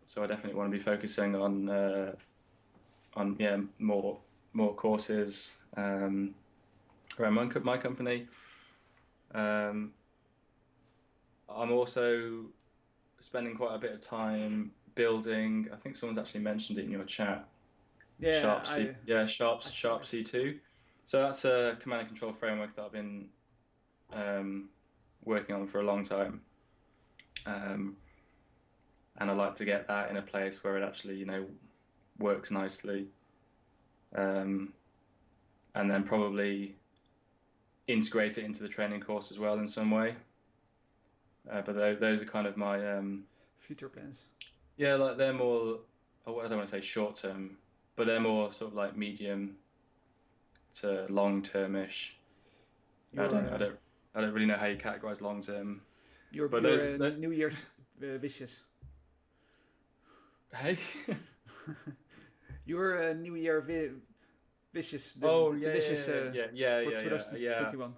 S2: So I definitely want to be focusing on yeah more courses around my company. Um, I'm also spending quite a bit of time building. I think someone's actually mentioned it in your chat.
S1: Yeah, I saw
S2: Sharp
S1: it.
S2: C2. So that's a command and control framework that I've been working on for a long time, um, and I like to get that in a place where it actually, works nicely, um, and then probably integrate it into the training course as well in some way. But those are kind of my
S1: Future plans.
S2: yeah, like they're more. I don't want to say short term, but they're more sort of like medium to long term-ish. I
S1: Your
S2: don't, I don't, I don't really know how you categorize long term,
S1: your
S2: but
S1: your
S2: those, that,
S1: New Year's wishes.
S2: hey,
S1: Your New Year wishes.
S2: oh
S1: The wishes for
S2: yeah.
S1: 2021.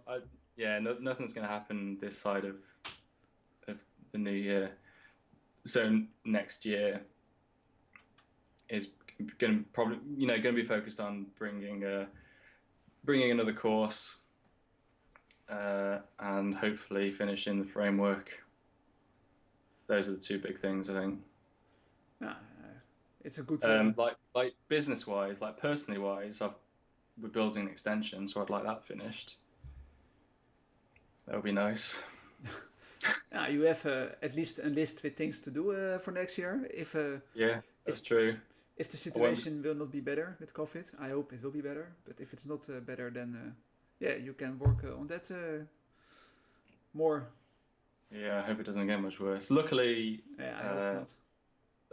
S2: Yeah, no, nothing's gonna happen this side of the new year. So next year is going to probably, going to be focused on bringing another course, and hopefully finishing the framework. Those are the two big things, I think.
S1: Yeah, it's a good.
S2: Like business wise, like personally wise, we're building an extension, so I'd like that finished. That would be nice.
S1: Yeah, you have at least a list with things to do for next year.
S2: Yeah,
S1: If
S2: that's true.
S1: if the
S2: I won't.
S1: situation will not be better with COVID, I hope it will be better. But if it's not better, then yeah, you can work on that more.
S2: Yeah, I hope it doesn't get much worse. Luckily,
S1: Yeah, I hope
S2: uh,
S1: not.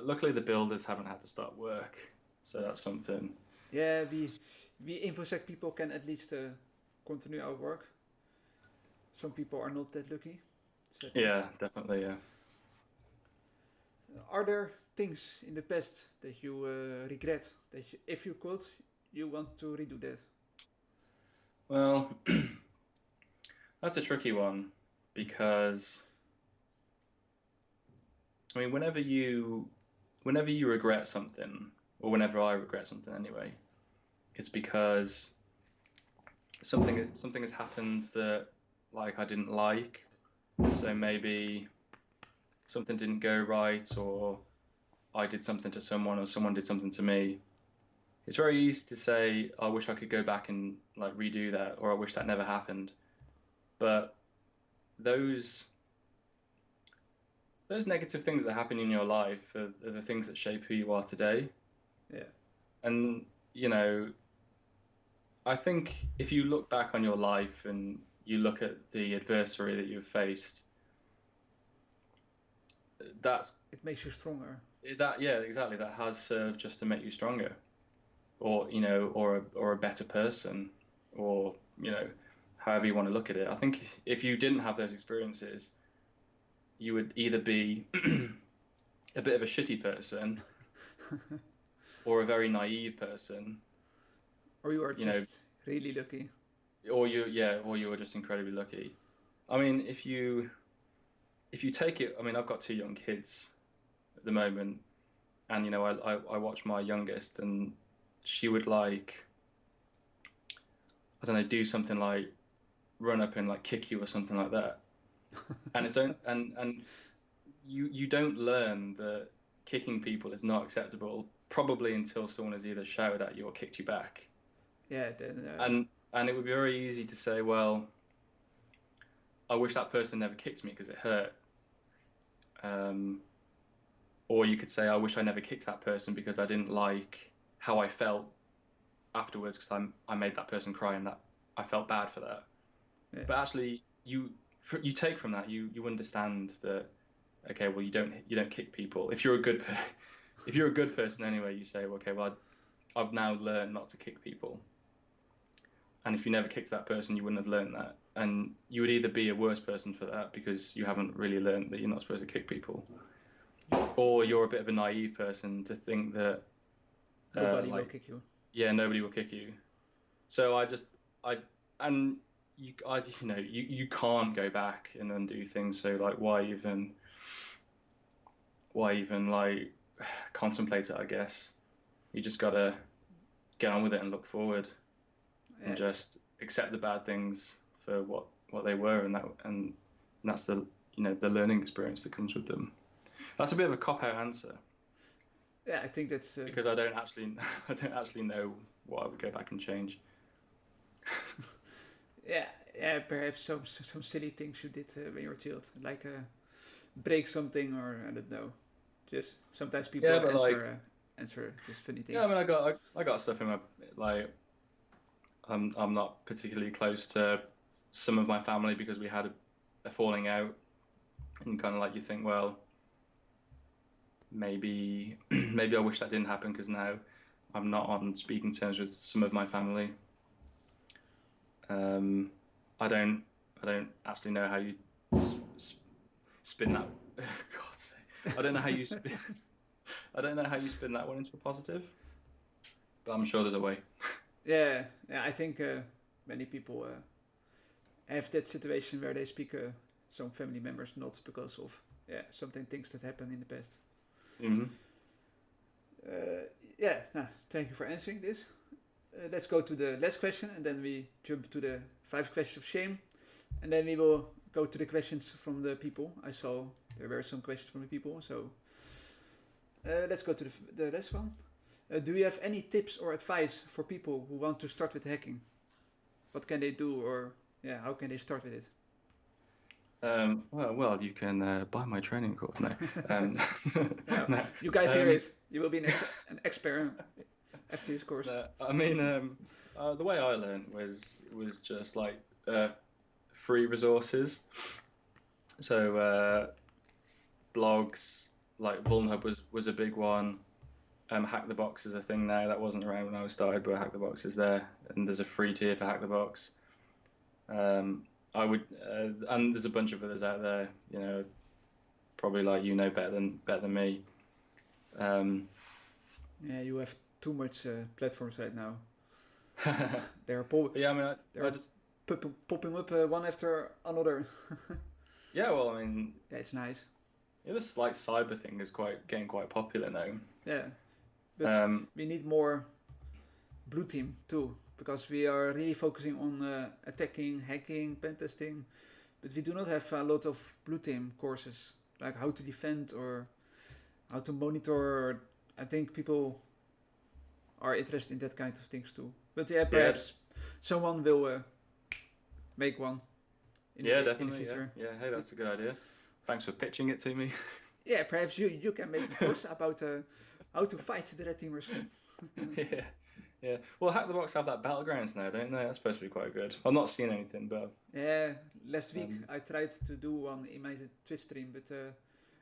S2: luckily the builders haven't had to start work, so that's something.
S1: Yeah, we InfoSec people can at least continue our work. Some people are not that lucky, sadly.
S2: Yeah, definitely. Yeah.
S1: Are there things in the past that you regret that if you could, you want to redo that?
S2: Well, that's a tricky one because I mean, whenever you regret something, or whenever I regret something anyway, it's because something has happened that like I didn't like. So maybe something didn't go right, or I did something to someone, or someone did something to me. It's very easy to say, I wish I could go back and like redo that, or I wish that never happened. But those those negative things that happen in your life are the things that shape who you are today.
S1: Yeah,
S2: And, I think if you look back on your life and you look at the adversary that you've faced, that's
S1: it makes you stronger.
S2: yeah, exactly. That has served just to make you stronger, or or a better person, or however you want to look at it. I think if you didn't have those experiences, you would either be a bit of a shitty person or a very naive person,
S1: Or you are
S2: you know,
S1: just really lucky.
S2: or you were just incredibly lucky. I mean, if you take it, I mean, I've got two young kids at the moment, and I watch my youngest, and she would like, I don't know, do something like run up and like kick you or something like that, and it's own and you don't learn that kicking people is not acceptable probably until someone has either shouted at you or kicked you back.
S1: Yeah, then
S2: And it would be very easy to say, well, I wish that person never kicked me because it hurt. Um, or you could say, I wish I never kicked that person because I didn't like how I felt afterwards because I made that person cry and that I felt bad for that.
S1: yeah,
S2: But actually, you take from that, you understand that okay, well, you don't kick people. If you're a good if you're a good person anyway, you say, well, okay, well, I've now learned not to kick people. And if you never kicked that person, you wouldn't have learned that. And you would either be a worse person for that because you haven't really learned that you're not supposed to kick people, or you're a bit of a naive person to think that
S1: Nobody will kick you.
S2: yeah, nobody will kick you. So and you can't go back and undo things. So like, why even like contemplate it? I guess you just gotta get on with it and look forward and just accept the bad things for what they were, and that's the the learning experience that comes with them. That's a bit of a cop-out answer.
S1: Yeah, I think that's
S2: because I don't actually know what I would go back and change.
S1: yeah, perhaps some silly things you did when you were a child, like break something, or I don't know. Just sometimes people answer just funny things.
S2: Yeah, I mean, I got stuff in my like. I'm not particularly close to some of my family because we had a falling out, and kind of like you think, well, maybe I wish that didn't happen because now I'm not on speaking terms with some of my family. I don't actually know how you spin that. God's sake. I don't know how you spin. I don't know how you spin that one into a positive, but I'm sure there's a way.
S1: Yeah, I think many people have that situation where they speak some family members not because of things that happened in the past.
S2: Mm-hmm.
S1: Thank you for answering this. Let's go to the last question, and then we jump to the 5 questions of shame, and then we will go to the questions from the people. I saw there were some questions from the people, so let's go to the last one. Do you have any tips or advice for people who want to start with hacking? What can they do, or how can they start with it?
S2: Well, you can buy my training course now.
S1: No, you guys hear it. You will be an expert after this course.
S2: I mean, the way I learned was just like free resources. So blogs, like Vulnhub was a big one. Hack the Box is a thing now. That wasn't around when I started, but Hack the Box is there, and there's a free tier for Hack the Box. I would, and there's a bunch of others out there. Probably like better than me.
S1: Yeah, you have too much platforms right now. They're popping up one after another.
S2: Yeah, well, I mean,
S1: yeah, it's nice.
S2: Yeah, this like cyber thing is getting quite popular now.
S1: Yeah, but we need more blue team too, because we are really focusing on attacking, hacking, pen testing, but we do not have a lot of blue team courses like how to defend or how to monitor. I think people are interested in that kind of things too. But perhaps someone will make one.
S2: Definitely.
S1: In the future.
S2: Yeah, hey, that's a good idea. Thanks for pitching it to me.
S1: Yeah, perhaps you can make a course about how to fight the red teamers.
S2: Yeah. Well, Hack the Box have that battlegrounds now, don't they? That's supposed to be quite good. I've not seen anything, but
S1: yeah, last week I tried to do one in my Twitch stream, but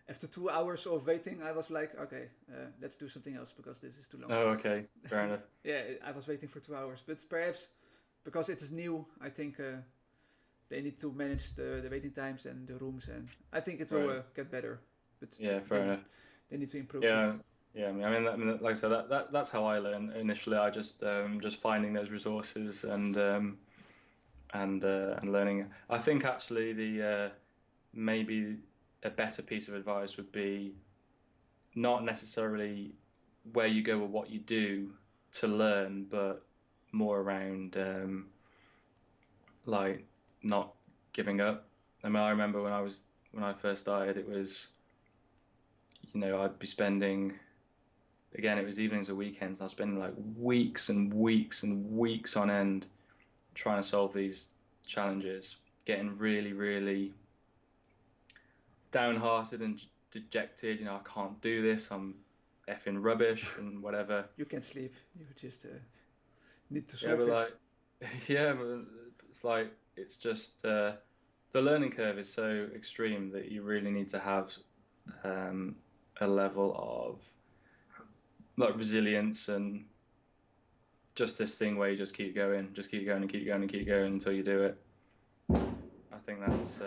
S1: after 2 hours of waiting, I was like, okay, let's do something else because this is too long.
S2: Oh, okay, fair enough.
S1: Yeah, I was waiting for 2 hours, but perhaps because it is new, I think they need to manage the waiting times and the rooms, and I think it will get better. But
S2: yeah, fair enough.
S1: They need to improve.
S2: Yeah. Yeah, I mean, like I said, that's how I learned initially. I just finding those resources and learning. I think actually the maybe a better piece of advice would be not necessarily where you go or what you do to learn, but more around like not giving up. I mean, I remember when I first started, it was, I'd be spending. Again, it was evenings or weekends. I was spending like weeks and weeks and weeks on end trying to solve these challenges, getting really, really downhearted and dejected. I can't do this. I'm effing rubbish and whatever.
S1: You can't sleep. You just need to solve it.
S2: But it's like it's just the learning curve is so extreme that you really need to have a level of like resilience and just this thing where you just keep going and keep going and keep going until you do it. I think that's.
S1: He
S2: I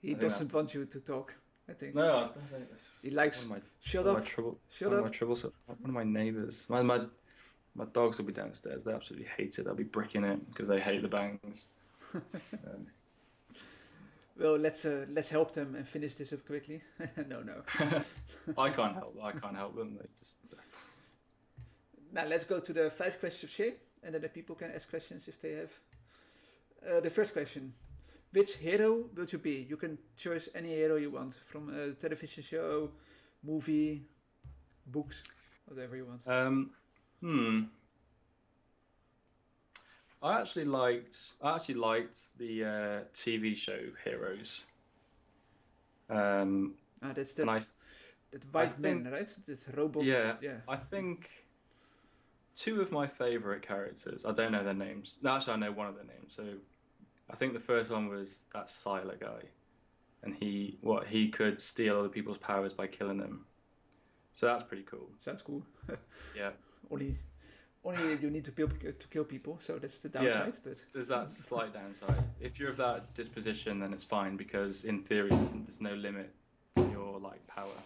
S2: think that's
S1: doesn't want you to talk, I think.
S2: no. I don't think that's
S1: He likes, shut up, shut up.
S2: One of my neighbours. My dogs will be downstairs. They absolutely hate it. They'll be bricking it because they hate the bangs.
S1: Well, let's help them and finish this up quickly. No.
S2: I can't help them. They just.
S1: Now let's go to the 5 questions of shame, and then the people can ask questions if they have. The first question: which hero will you be? You can choose any hero you want, from a television show, movie, books, whatever you want.
S2: I actually liked the TV show Heroes.
S1: That's
S2: and
S1: that white man, right? That robot.
S2: Yeah,
S1: Yeah.
S2: I think 2 of my favorite characters. I don't know their names. No, actually, I know one of their names. So I think the first one was that Sylar guy, and he could steal other people's powers by killing them. So that's pretty cool.
S1: Sounds cool.
S2: Yeah.
S1: Only you need to kill people, so that's the downside.
S2: Yeah,
S1: but
S2: there's that slight downside. If you're of that disposition, then it's fine because in theory there's no limit to your like power.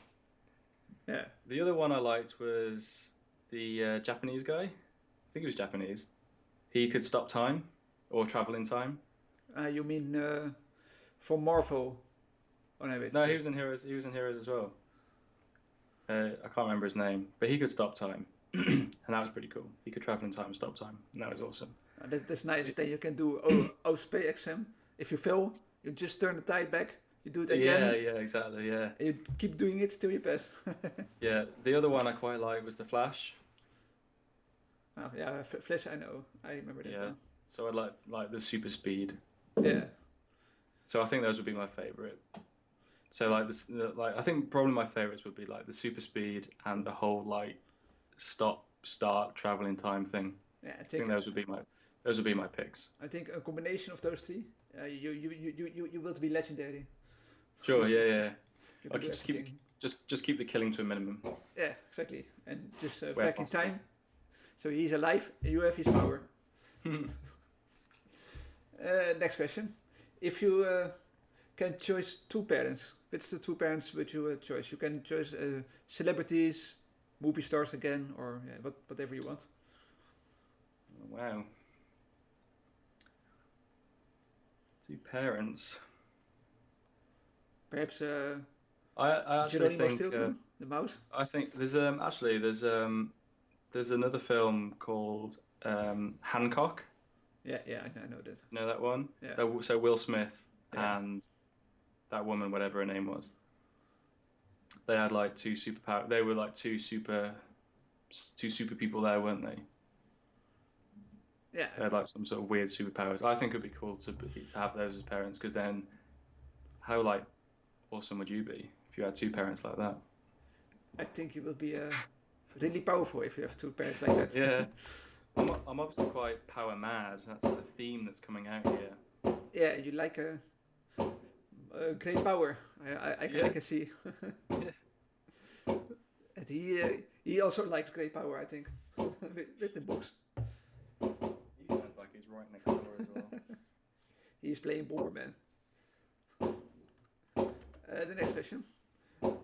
S1: Yeah.
S2: The other one I liked was the Japanese guy. I think he was Japanese. He could stop time or travel in time.
S1: You mean from Marvel? Oh no, wait.
S2: No, he was in Heroes. He was in Heroes as well. I can't remember his name, but he could stop time, and that was pretty cool. He could travel in time and stop time, and that was awesome.
S1: That's nice. Then you can do OSP exam. If you fail, you just turn the tide back. You do it again.
S2: Yeah, exactly. Yeah.
S1: And you keep doing it till you pass.
S2: Yeah. The other one I quite liked was the Flash.
S1: Oh, yeah, Flash. I know. I remember that.
S2: Yeah.
S1: One.
S2: So I like the super speed.
S1: Yeah.
S2: So I think those would be my favorite. So like this, like I think probably my favorites would be like the super speed and the whole like start traveling time thing.
S1: Yeah,
S2: I think those would be my picks.
S1: I think a combination of those 3, you will be legendary.
S2: Sure. Yeah.
S1: I
S2: just keep the killing to a minimum.
S1: Yeah, exactly. And just back possible. In time. So he's alive and you have his power. Next question. If you can choose 2 parents, which the 2 parents would you choose? You can choose celebrities, movie stars again, or whatever you want.
S2: Wow. 2 parents.
S1: Perhaps
S2: I actually think
S1: the mouse.
S2: I think there's another film called Hancock.
S1: Yeah, I know that.
S2: You know that one?
S1: Yeah.
S2: So Will Smith and that woman, whatever her name was. They had like 2 superpower. They were like two super people there, weren't they?
S1: Yeah.
S2: They had like some sort of weird superpowers. I think it'd be cool to have those as parents, because then how like awesome would you be if you had 2 parents like that?
S1: I think you will be really powerful if you have 2 parents like that.
S2: Yeah. I'm obviously quite power mad. That's the theme that's coming out here.
S1: Yeah, you like a great power. I can see.
S2: Yeah.
S1: And he also likes great power, I think, with the books.
S2: He sounds like he's right next door as well.
S1: He's playing Bomberman. The next question.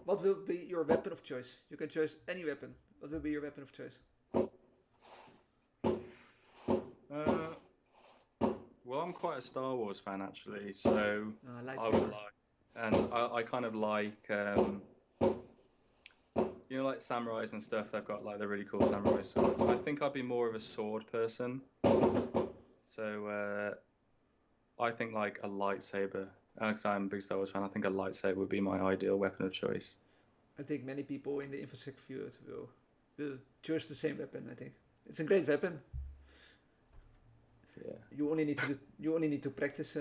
S1: What will be your weapon of choice? You can choose any weapon. What will be your weapon of choice?
S2: Well, I'm quite a Star Wars fan actually, so I would like, and I kind of like, like samurais and stuff. They've got like the really cool samurai swords. I think I'd be more of a sword person. So I think like a lightsaber. Because I'm a big Star Wars fan, I think a lightsaber would be my ideal weapon of choice.
S1: I think many people in the InfoSec field will choose the same weapon. I think it's a great weapon.
S2: Yeah.
S1: You only need to practice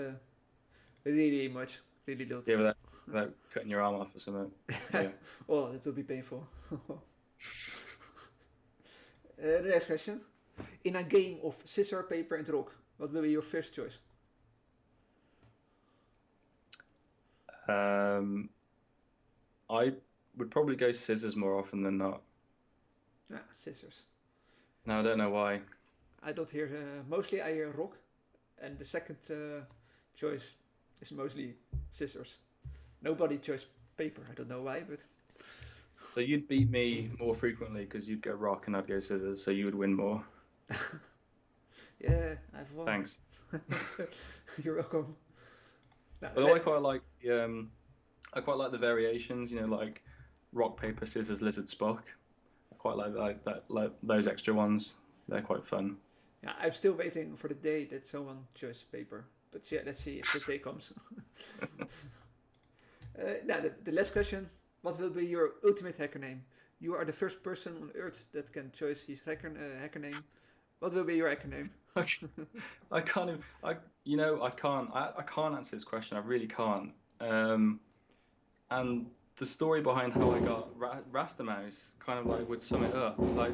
S1: really much, really lot.
S2: Yeah, without cutting your arm off or something. Yeah.
S1: Oh, that will be painful. The next question: in a game of scissors, paper, and rock, what will be your first choice?
S2: I would probably go scissors more often than not.
S1: Ah, scissors.
S2: No, I don't know why.
S1: I don't hear. Mostly I hear rock, and the second choice is mostly scissors. Nobody chose paper. I don't know why, but
S2: So you'd beat me more frequently because you'd go rock and I'd go scissors, so you would win more.
S1: yeah, I've won.
S2: Thanks.
S1: You're welcome. Now,
S2: Although I quite like the variations. You know, like rock, paper, scissors, lizard, Spock. I quite like that, like those extra ones. They're quite fun.
S1: yeah, I'm still waiting for the day that someone chose paper. But yeah, let's see if the day comes. Now, the last question. What will be your ultimate hacker name? You are the first person on Earth that can choose his hacker name. What will be your hacker name?
S2: I can't even, I can't answer this question. I really can't. And the story behind how I got Rastamouse kind of like would sum it up. Like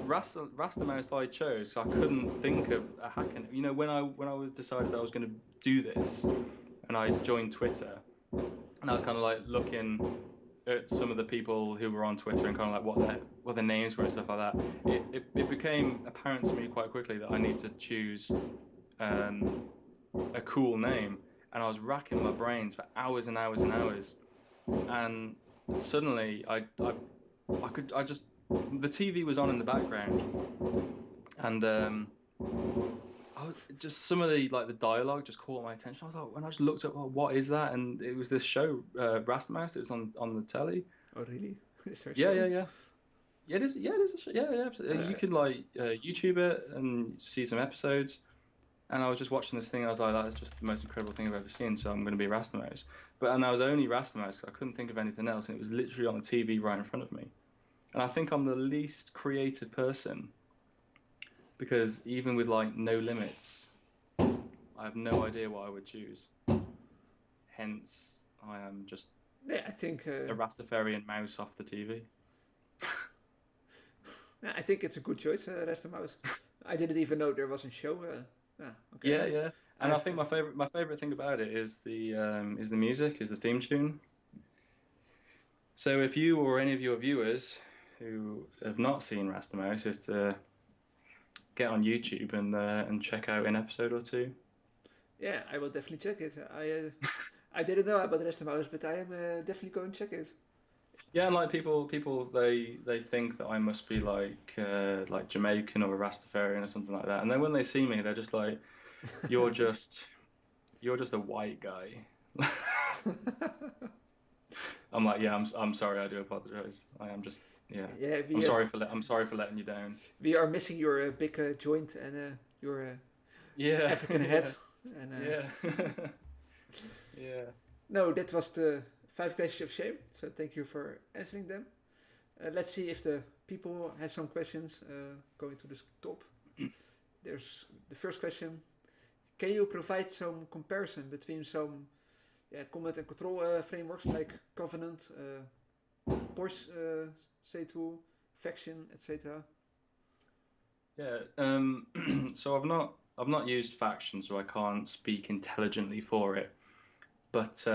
S2: Rastamouse I chose, so I couldn't think of a hacker. You know, when I was decided I was going to do this, and I joined Twitter, and I was kind of like looking at some of the people who were on Twitter and kind of like what their names were and stuff like that. It became apparent to me quite quickly that I need to choose a cool name, and I was racking my brains for hours and hours and hours, and suddenly I just the TV was on in the background, and just some of the dialogue just caught my attention. I was like, when I just looked up, what is that? And it was this show, Rastamouse. It was on the telly.
S1: Oh really? Is there a
S2: Yeah,
S1: show?
S2: yeah, yeah. Yeah, it is. Yeah, it is a show. Yeah, yeah. You could YouTube it and see some episodes. And I was just watching this thing. And I was like, that's just the most incredible thing I've ever seen. So I'm going to be Rastamouse. And I was only Rastamouse because I couldn't think of anything else. And it was literally on the TV right in front of me. And I think I'm the least creative person because even with like no limits, I have no idea what I would choose. Hence, I am just
S1: Yeah, I think.
S2: a Rastafarian mouse off the TV.
S1: Yeah, I think it's a good choice, Rastamouse. I didn't even know there was a show. Okay.
S2: Yeah, yeah. And I think my favorite thing about it is the music, is the theme tune. So if you or any of your viewers who have not seen Rastamouse is to get on YouTube and check out an episode or two.
S1: Yeah, I will definitely check it. I didn't know about Rastamouse, but I am definitely going to check it.
S2: Yeah, and like people they think that I must be like Jamaican or a Rastafarian or something like that, and then when they see me, they're just like, "You're just a white guy." I'm like, yeah, I'm sorry, I do apologize. I am just, yeah.
S1: Yeah,
S2: I'm sorry for letting you down.
S1: We are missing your big joint and your
S2: Yeah.
S1: African hat. And,
S2: Yeah. Yeah.
S1: No, that was the 5 questions of shame. So thank you for answering them. Let's see if the people have some questions going to the top. There's the first question. Can you provide some comparison between some command and control frameworks like Covenant, Porsche C2, Faction, etc.?
S2: Yeah. So I've not used Faction, so I can't speak intelligently for it. But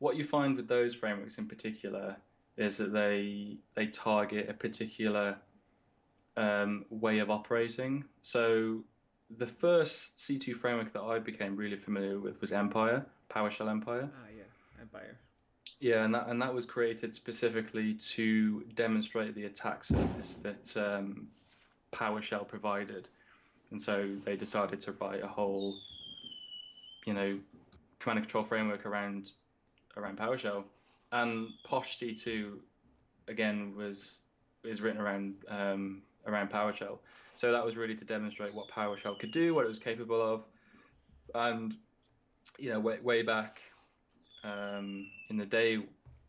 S2: what you find with those frameworks in particular is that they target a particular way of operating. So the first C2 framework that I became really familiar with was Empire, PowerShell Empire.
S1: Ah, yeah, Empire.
S2: Yeah, and that was created specifically to demonstrate the attack surface that PowerShell provided. And so they decided to write a whole, command and control framework around PowerShell. And Posh C2 again is written around PowerShell. So that was really to demonstrate what PowerShell could do, what it was capable of, and way back in the day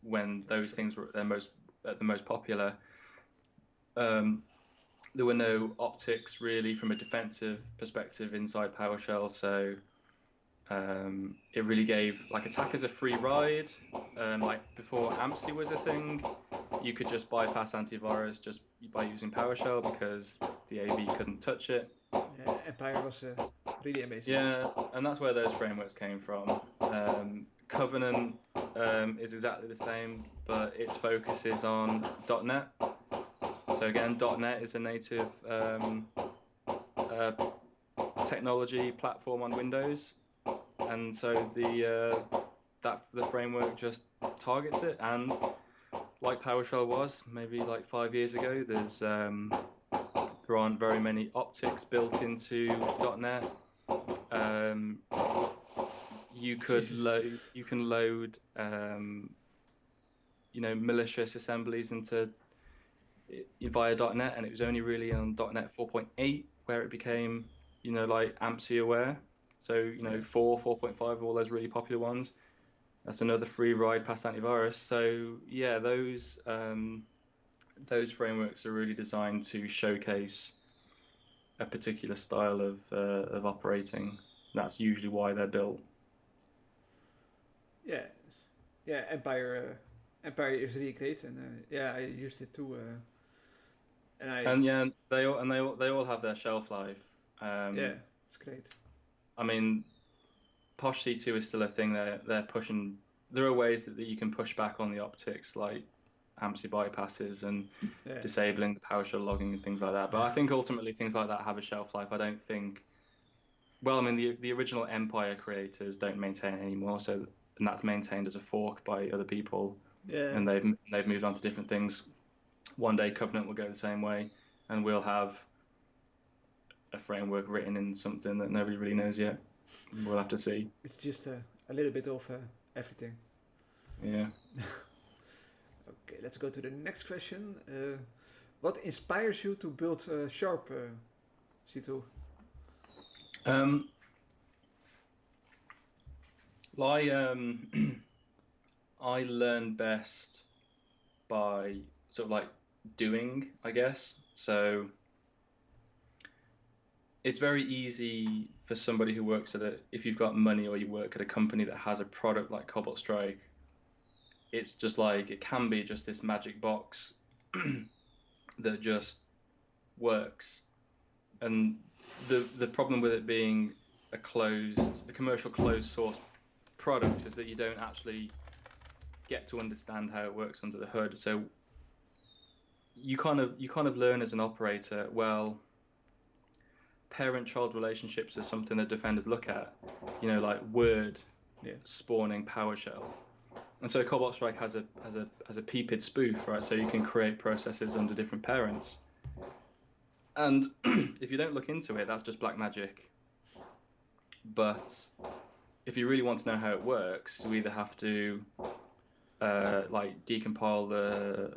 S2: when those things were the most popular, there were no optics really from a defensive perspective inside PowerShell, so it really gave attackers a free ride. Like before AMSI was a thing, you could just bypass antivirus just by using PowerShell because the AV couldn't touch it.
S1: Yeah, Empire was really amazing.
S2: Yeah, and that's where those frameworks came from. Covenant is exactly the same, but its focus is on .NET. So again, .NET is a native uh, technology platform on Windows, and so the framework just targets it. And like PowerShell was maybe like 5 years ago, there aren't very many optics built into .NET. You can load malicious assemblies into via .NET, and it was only really on .NET 4.8 where it became like AMSI aware. So 4, 4.5, all those really popular ones. That's another free ride past antivirus. So yeah, those frameworks are really designed to showcase a particular style of operating. That's usually why they're built.
S1: Yeah, yeah. Empire is really great, and yeah, I used it too. And
S2: And yeah, they all have their shelf life.
S1: yeah, it's great.
S2: I mean, Posh C2 is still a thing. They're pushing. There are ways that you can push back on the optics, like AMSI bypasses and
S1: Yeah,
S2: disabling the PowerShell logging and things like that. But I think ultimately things like that have a shelf life. I don't think. Well, I mean, the original Empire creators don't maintain it anymore, and that's maintained as a fork by other people,
S1: yeah.
S2: and they've moved on to different things. One day Covenant will go the same way, and we'll have a framework written in something that nobody really knows yet. We'll have to see.
S1: It's just a little bit of everything.
S2: Yeah.
S1: Okay, let's go to the next question. What inspires you to build Sharp C2?
S2: Um, I I learn best by sort of like doing, I guess. So it's very easy for somebody who works if you've got money or you work at a company that has a product like Cobalt Strike, it's just like, it can be just this magic box that just works. And the problem with it being a commercial closed source product is that you don't actually get to understand how it works under the hood. So you kind of learn as an operator, well, parent-child relationships is something that defenders look at, like Word spawning PowerShell. And so Cobalt Strike has a PPID spoof, right? So you can create processes under different parents. And if you don't look into it, that's just black magic. But if you really want to know how it works, you either have to like decompile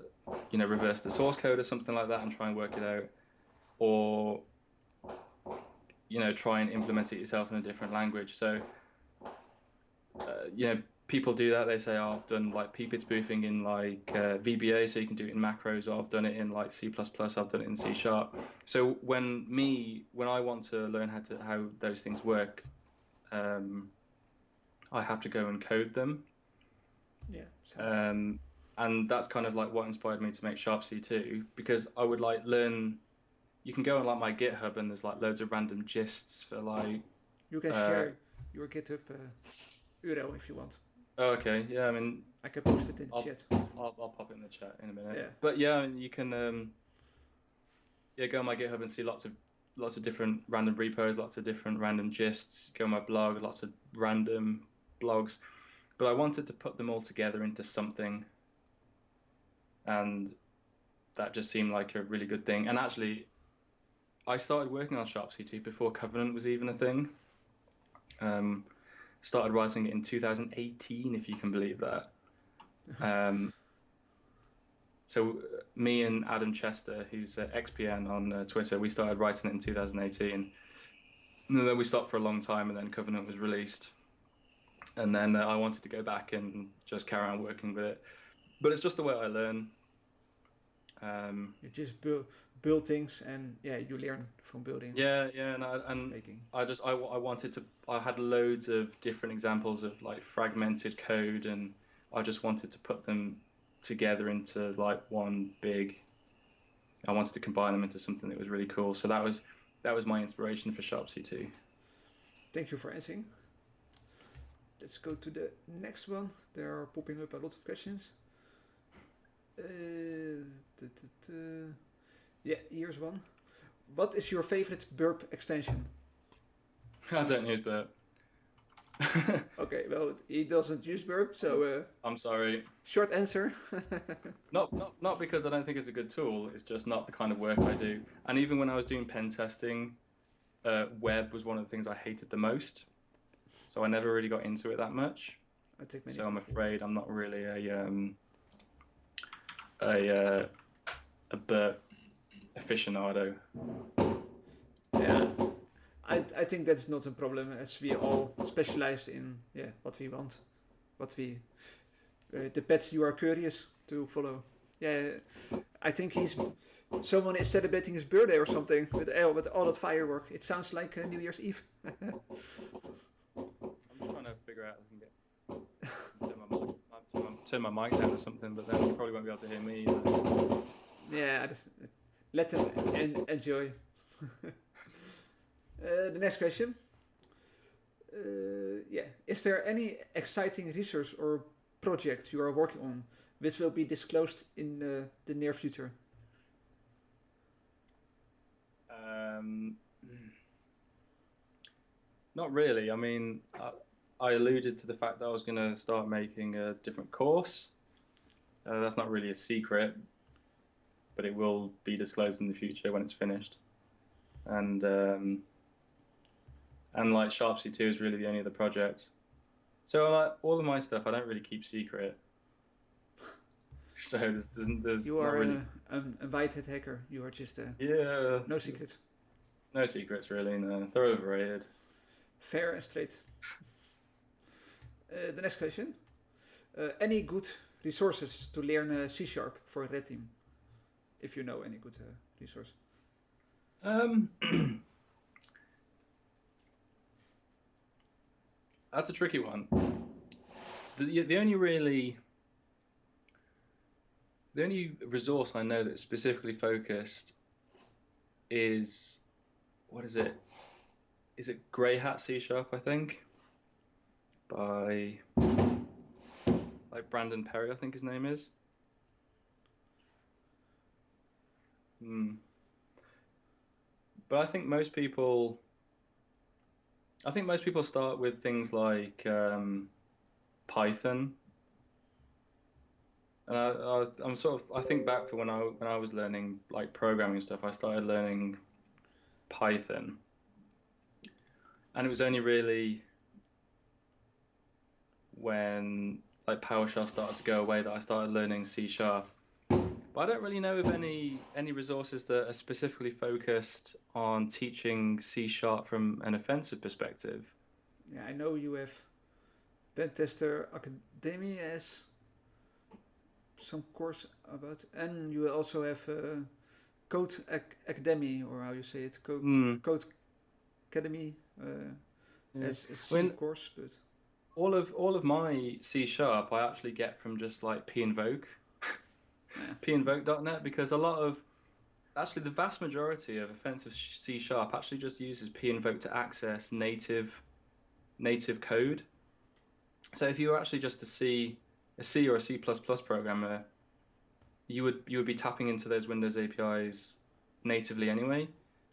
S2: reverse the source code or something like that and try and work it out, or try and implement it yourself in a different language. So people do that. They say, oh, I've done like PPID spoofing in like VBA, so you can do it in macros, or I've done it in like C++, I've done it in C#. So when I want to learn how those things work, I have to go and code them.
S1: Yeah.
S2: And that's kind of like what inspired me to make Sharp C2, because I would like learn. You can go on like my GitHub and there's like loads of random gists for like.
S1: You can share your GitHub URL if you want.
S2: Oh, okay. Yeah, I mean,
S1: I can post it in the chat.
S2: I'll pop it in the chat in a minute.
S1: Yeah.
S2: But yeah, I mean, you can go on my GitHub and see lots of different random repos, lots of different random gists. Go on my blog, lots of random blogs. But I wanted to put them all together into something, and that just seemed like a really good thing. And actually, I started working on Sharp C2 before Covenant was even a thing. Started writing it in 2018, if you can believe that. So me and Adam Chester, who's XPN on Twitter, we started writing it in 2018. And then we stopped for a long time, and then Covenant was released. And then I wanted to go back and just carry on working with it. But it's just the way I learn.
S1: You just build things, and yeah, you learn from building.
S2: Yeah, and
S1: making.
S2: I wanted to. I had loads of different examples of like fragmented code, and I just wanted to put them together into like one big. I wanted to combine them into something that was really cool. So that was my inspiration for Sharp C2.
S1: Thank you for answering. let's go to the next one. There are popping up a lot of questions. Yeah, here's one. What is your favorite burp extension?
S2: I don't use burp.
S1: Okay, well, he doesn't use burp, so
S2: I'm sorry.
S1: short answer.
S2: Not because I don't think it's a good tool. It's just not the kind of work I do. And even when I was doing pen testing, web was one of the things I hated the most. So I never really got into it that much.
S1: I take many
S2: So I'm
S1: people.
S2: afraid I'm not really a burp aficionado.
S1: Yeah, I think that's not a problem, as we all specialize in what we want, what we the pets you are curious to follow. Yeah, I think someone is celebrating his birthday or something with all that firework. It sounds like New Year's Eve.
S2: I'm just trying to figure out if I can get turn my mic down or something, but then you probably won't be able to hear me.
S1: Yeah, let them enjoy. The next question. Is there any exciting research or project you are working on which will be disclosed in the near future?
S2: Not really. I mean, I alluded to the fact that I was going to start making a different course. That's not really a secret, but it will be disclosed in the future when it's finished. And like Sharpsy 2 is really the only other project. So like all of my stuff, I don't really keep secret. So there's
S1: You
S2: not
S1: are
S2: really
S1: a white-hat hacker. You are just
S2: yeah
S1: no secrets.
S2: no secrets really. No, they're overrated.
S1: Fair and straight. The next question. Any good resources to learn C# for Red Team? If you know any good resource.
S2: That's a tricky one. The only resource I know that's specifically focused is, what is it? Is it Grey Hat C#, I think? By like Brandon Perry, I think his name is. But I think most people start with things like Python. And I think back for when I was learning like programming stuff, I started learning Python. And it was only really when like PowerShell started to go away that I started learning C#. But I don't really know of any resources that are specifically focused on teaching C# from an offensive perspective.
S1: Yeah, I know you have Pentester Academy as some course about, and you also have Code Academy, or how you say it, Code Academy as a C course, but
S2: all of my C# I actually get from just like pinvoke, pinvoke.net, because actually the vast majority of offensive C# actually just uses pinvoke to access native code. So if you were actually just a C or a C++ programmer, you would be tapping into those Windows APIs natively anyway.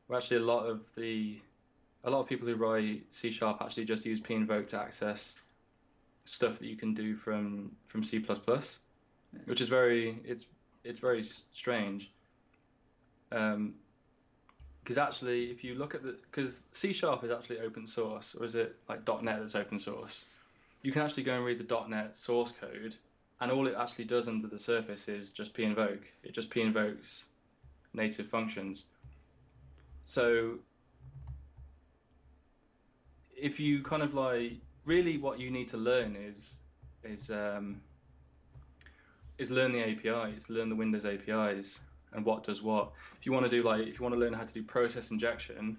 S2: Well, actually, a lot of people who write C# actually just use pinvoke to access stuff that you can do from C++, which is very strange. Because actually, if you look at because C# is actually open source, or is it like .NET that's open source? You can actually go and read the .NET source code, and all it actually does under the surface is just pinvoke. It just pinvokes native functions. So if you kind of like, really what you need to learn is learn the APIs, learn the Windows APIs and what does what. If you want to learn how to do process injection,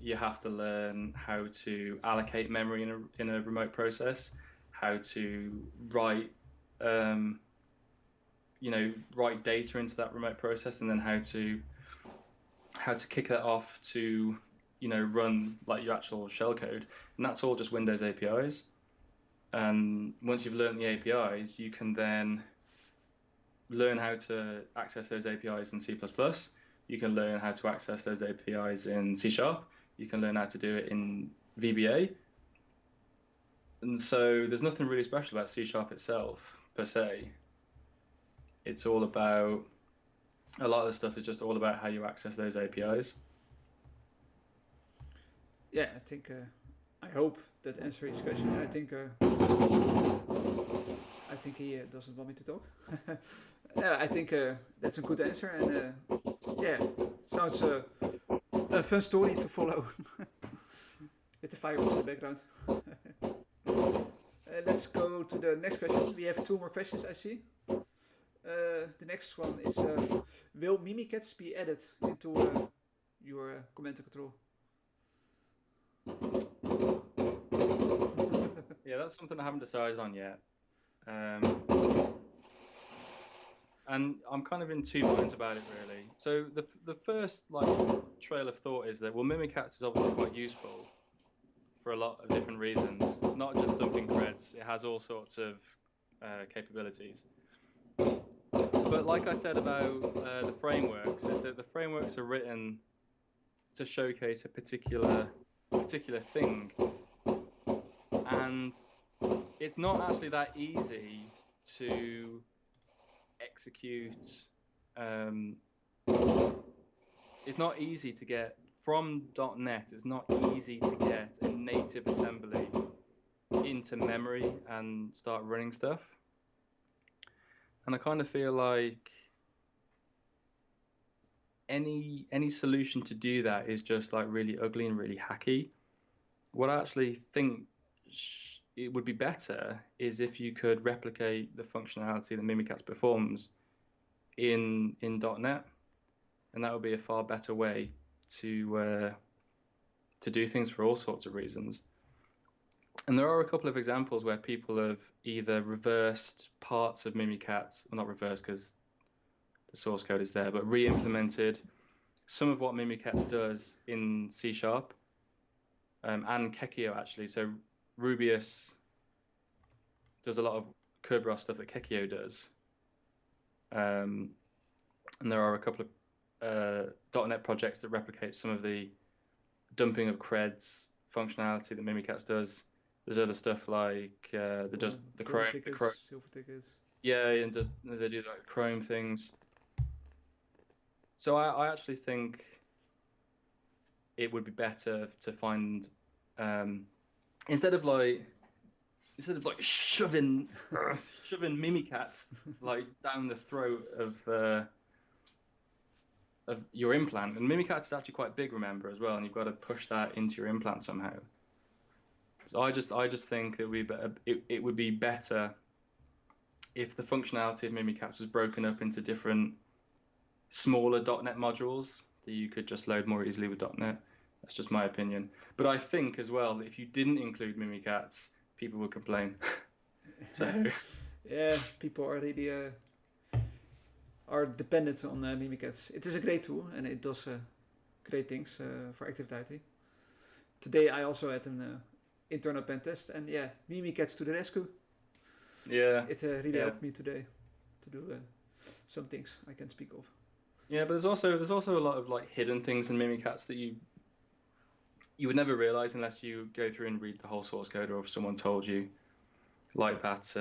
S2: you have to learn how to allocate memory in a remote process, how to write write data into that remote process, and then how to kick that off to run like your actual shell code. And that's all just Windows APIs. And once you've learned the APIs, you can then learn how to access those APIs in C++. You can learn how to access those APIs in C#. You can learn how to do it in VBA. And so there's nothing really special about C# itself, per se. It's all about, a lot of the stuff is just all about how you access those APIs.
S1: Yeah, I think, I hope that answers his question. I think he doesn't want me to talk. Yeah, I think that's a good answer, and yeah, sounds a fun story to follow with the fireworks in the background. Let's go to the next question. We have 2 more questions, I see. The next one is, will Mimikatz be added into your command and control?
S2: Yeah, that's something I haven't decided on yet. And I'm kind of in 2 minds about it, really. So the first trail of thought is that, well, Mimikatz is obviously quite useful for a lot of different reasons. Not just dumping creds, it has all sorts of capabilities. But like I said about the frameworks, is that the frameworks are written to showcase a particular thing, and it's not actually that easy to execute. It's not easy to get from .NET. It's not easy to get a native assembly into memory and start running stuff. And I kind of feel like any solution to do that is just like really ugly and really hacky. What I actually think it would be better is if you could replicate the functionality that Mimikatz performs in .NET, and that would be a far better way to do things for all sorts of reasons. And there are a couple of examples where people have either reversed parts of Mimikatz, well, not reversed because the source code is there, but re-implemented some of what Mimikatz does in C# and Kekio, actually. So Rubius does a lot of Kerberos stuff that Kekio does. And there are a couple of .NET projects that replicate some of the dumping of creds functionality that Mimikatz does. There's other stuff like the Chrome tickets,
S1: silver tickets.
S2: Yeah, and they do like Chrome things. So I actually think it would be better to find instead of shoving Mimikatz like down the throat of your implant. And Mimikatz is actually quite big, remember, as well, and you've got to push that into your implant somehow. So I just think it would be better if the functionality of Mimikatz was broken up into different smaller .NET modules that you could just load more easily with .NET. That's just my opinion. But I think as well that if you didn't include Mimikatz, people would complain. So
S1: yeah, people are really are dependent on Mimikatz. It is a great tool and it does great things for Active Directory. Today I also had an internal pen test, and yeah, Mimikatz to the rescue.
S2: Yeah,
S1: it really helped me today to do some things I can speak of.
S2: Yeah, but there's also a lot of like hidden things in Mimikatz that you would never realize unless you go through and read the whole source code, or if someone told you, like that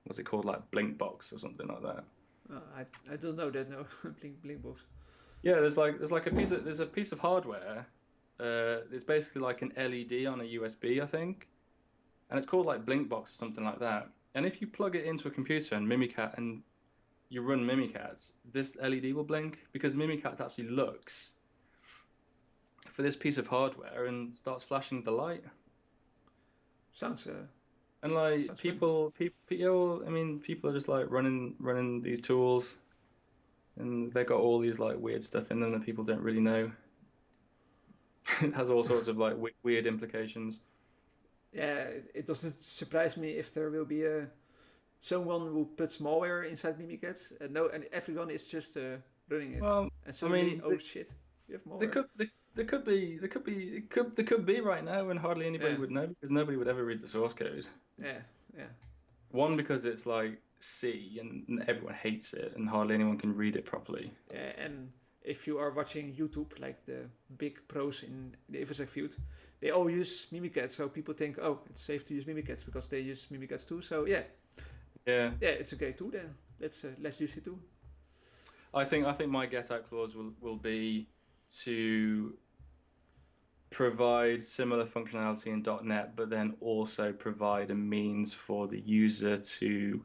S2: what's it called, like Blink box or something like that.
S1: I don't know that. No. Blink box.
S2: Yeah, there's a piece of hardware. It's basically like an LED on a USB, I think, and it's called like Blink box or something like that. And if you plug it into a computer and you run Mimikatz, this LED will blink because Mimikatz actually looks for this piece of hardware and starts flashing the light.
S1: Sounds
S2: and like
S1: sounds
S2: people are just like running these tools, and they've got all these like weird stuff in them that people don't really know. It has all sorts of like weird implications.
S1: Yeah, it doesn't surprise me if there will be someone who puts malware inside Mimikatz. And everyone is just running it.
S2: Well,
S1: and suddenly, oh shit, you have malware.
S2: there could be right now, and hardly anybody
S1: Yeah,
S2: would know because nobody would ever read the source code.
S1: yeah, yeah,
S2: One, because it's like C and everyone hates it, and hardly anyone can read it properly.
S1: yeah. And if you are watching YouTube, like the big pros in the Infosec field, they all use Mimikatz, so people think, oh, it's safe to use Mimikatz because they use Mimikatz too. So yeah,
S2: Yeah.
S1: it's a great tool. Then let's use it too.
S2: I think my get out clause will be to provide similar functionality in .NET, but then also provide a means for the user to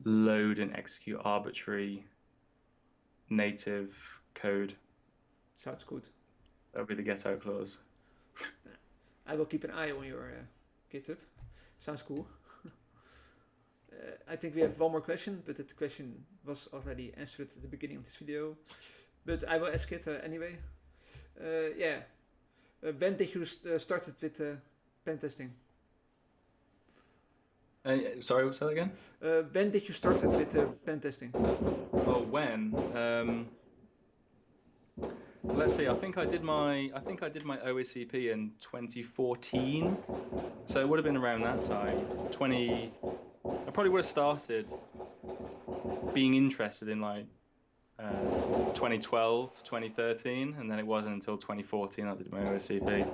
S2: load and execute arbitrary native code.
S1: Sounds good.
S2: That would be the get out clause.
S1: I will keep an eye on your GitHub. Sounds cool. I think we have one more question, but that question was already answered at the beginning of this video. But I will ask it anyway. When did you started with pen testing?
S2: Sorry, what's that again?
S1: When did you started with pen testing?
S2: Oh, when? Let's see. I think I did my OACP in 2014, so it would have been around that time. I probably would have started being interested in like 2012, 2013, and then it wasn't until 2014 I did my OACP.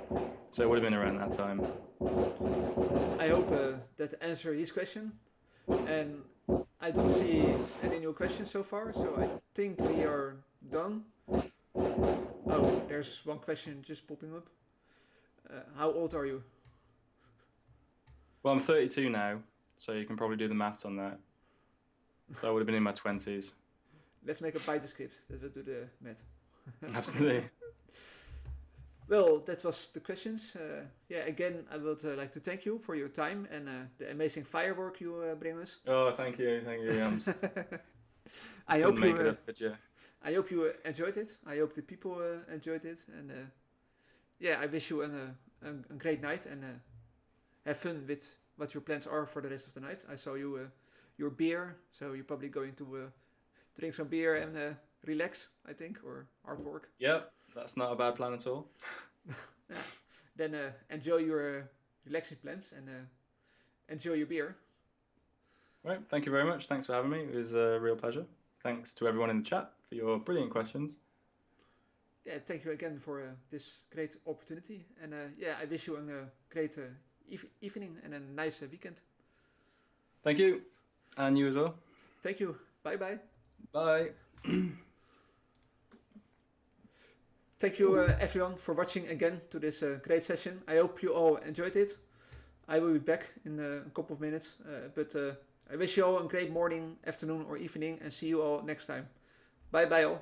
S2: So it would have been around that time.
S1: I hope that answered his question. And I don't see any new questions so far, so I think we are done. Oh, there's one question just popping up. How old are you?
S2: Well, I'm 32 now, so you can probably do the maths on that. So I would have been in my 20s.
S1: Let's make a bite the script. That will do the math.
S2: Absolutely.
S1: Well, that was the questions. Again, I would like to thank you for your time and the amazing firework you bring us.
S2: Oh, thank you.
S1: I hope
S2: make it up with you.
S1: I hope you enjoyed it. I hope the people enjoyed it. And I wish you a great night and have fun with what your plans are for the rest of the night. I saw you your beer, so you're probably going to drink some beer and relax, I think, or artwork.
S2: Yep, that's not a bad plan at all.
S1: Then enjoy your relaxing plans and enjoy your beer.
S2: Right, thank you very much. Thanks for having me. It was a real pleasure. Thanks to everyone in the chat for your brilliant questions.
S1: Yeah, thank you again for this great opportunity. And I wish you a great evening and a nice weekend.
S2: Thank you. And you as well.
S1: Thank you. Bye-bye.
S2: Bye.
S1: Thank you everyone for watching again to this great session. I hope you all enjoyed it. I will be back in a couple of minutes. But I wish you all a great morning, afternoon or evening and see you all next time. Bye bye all.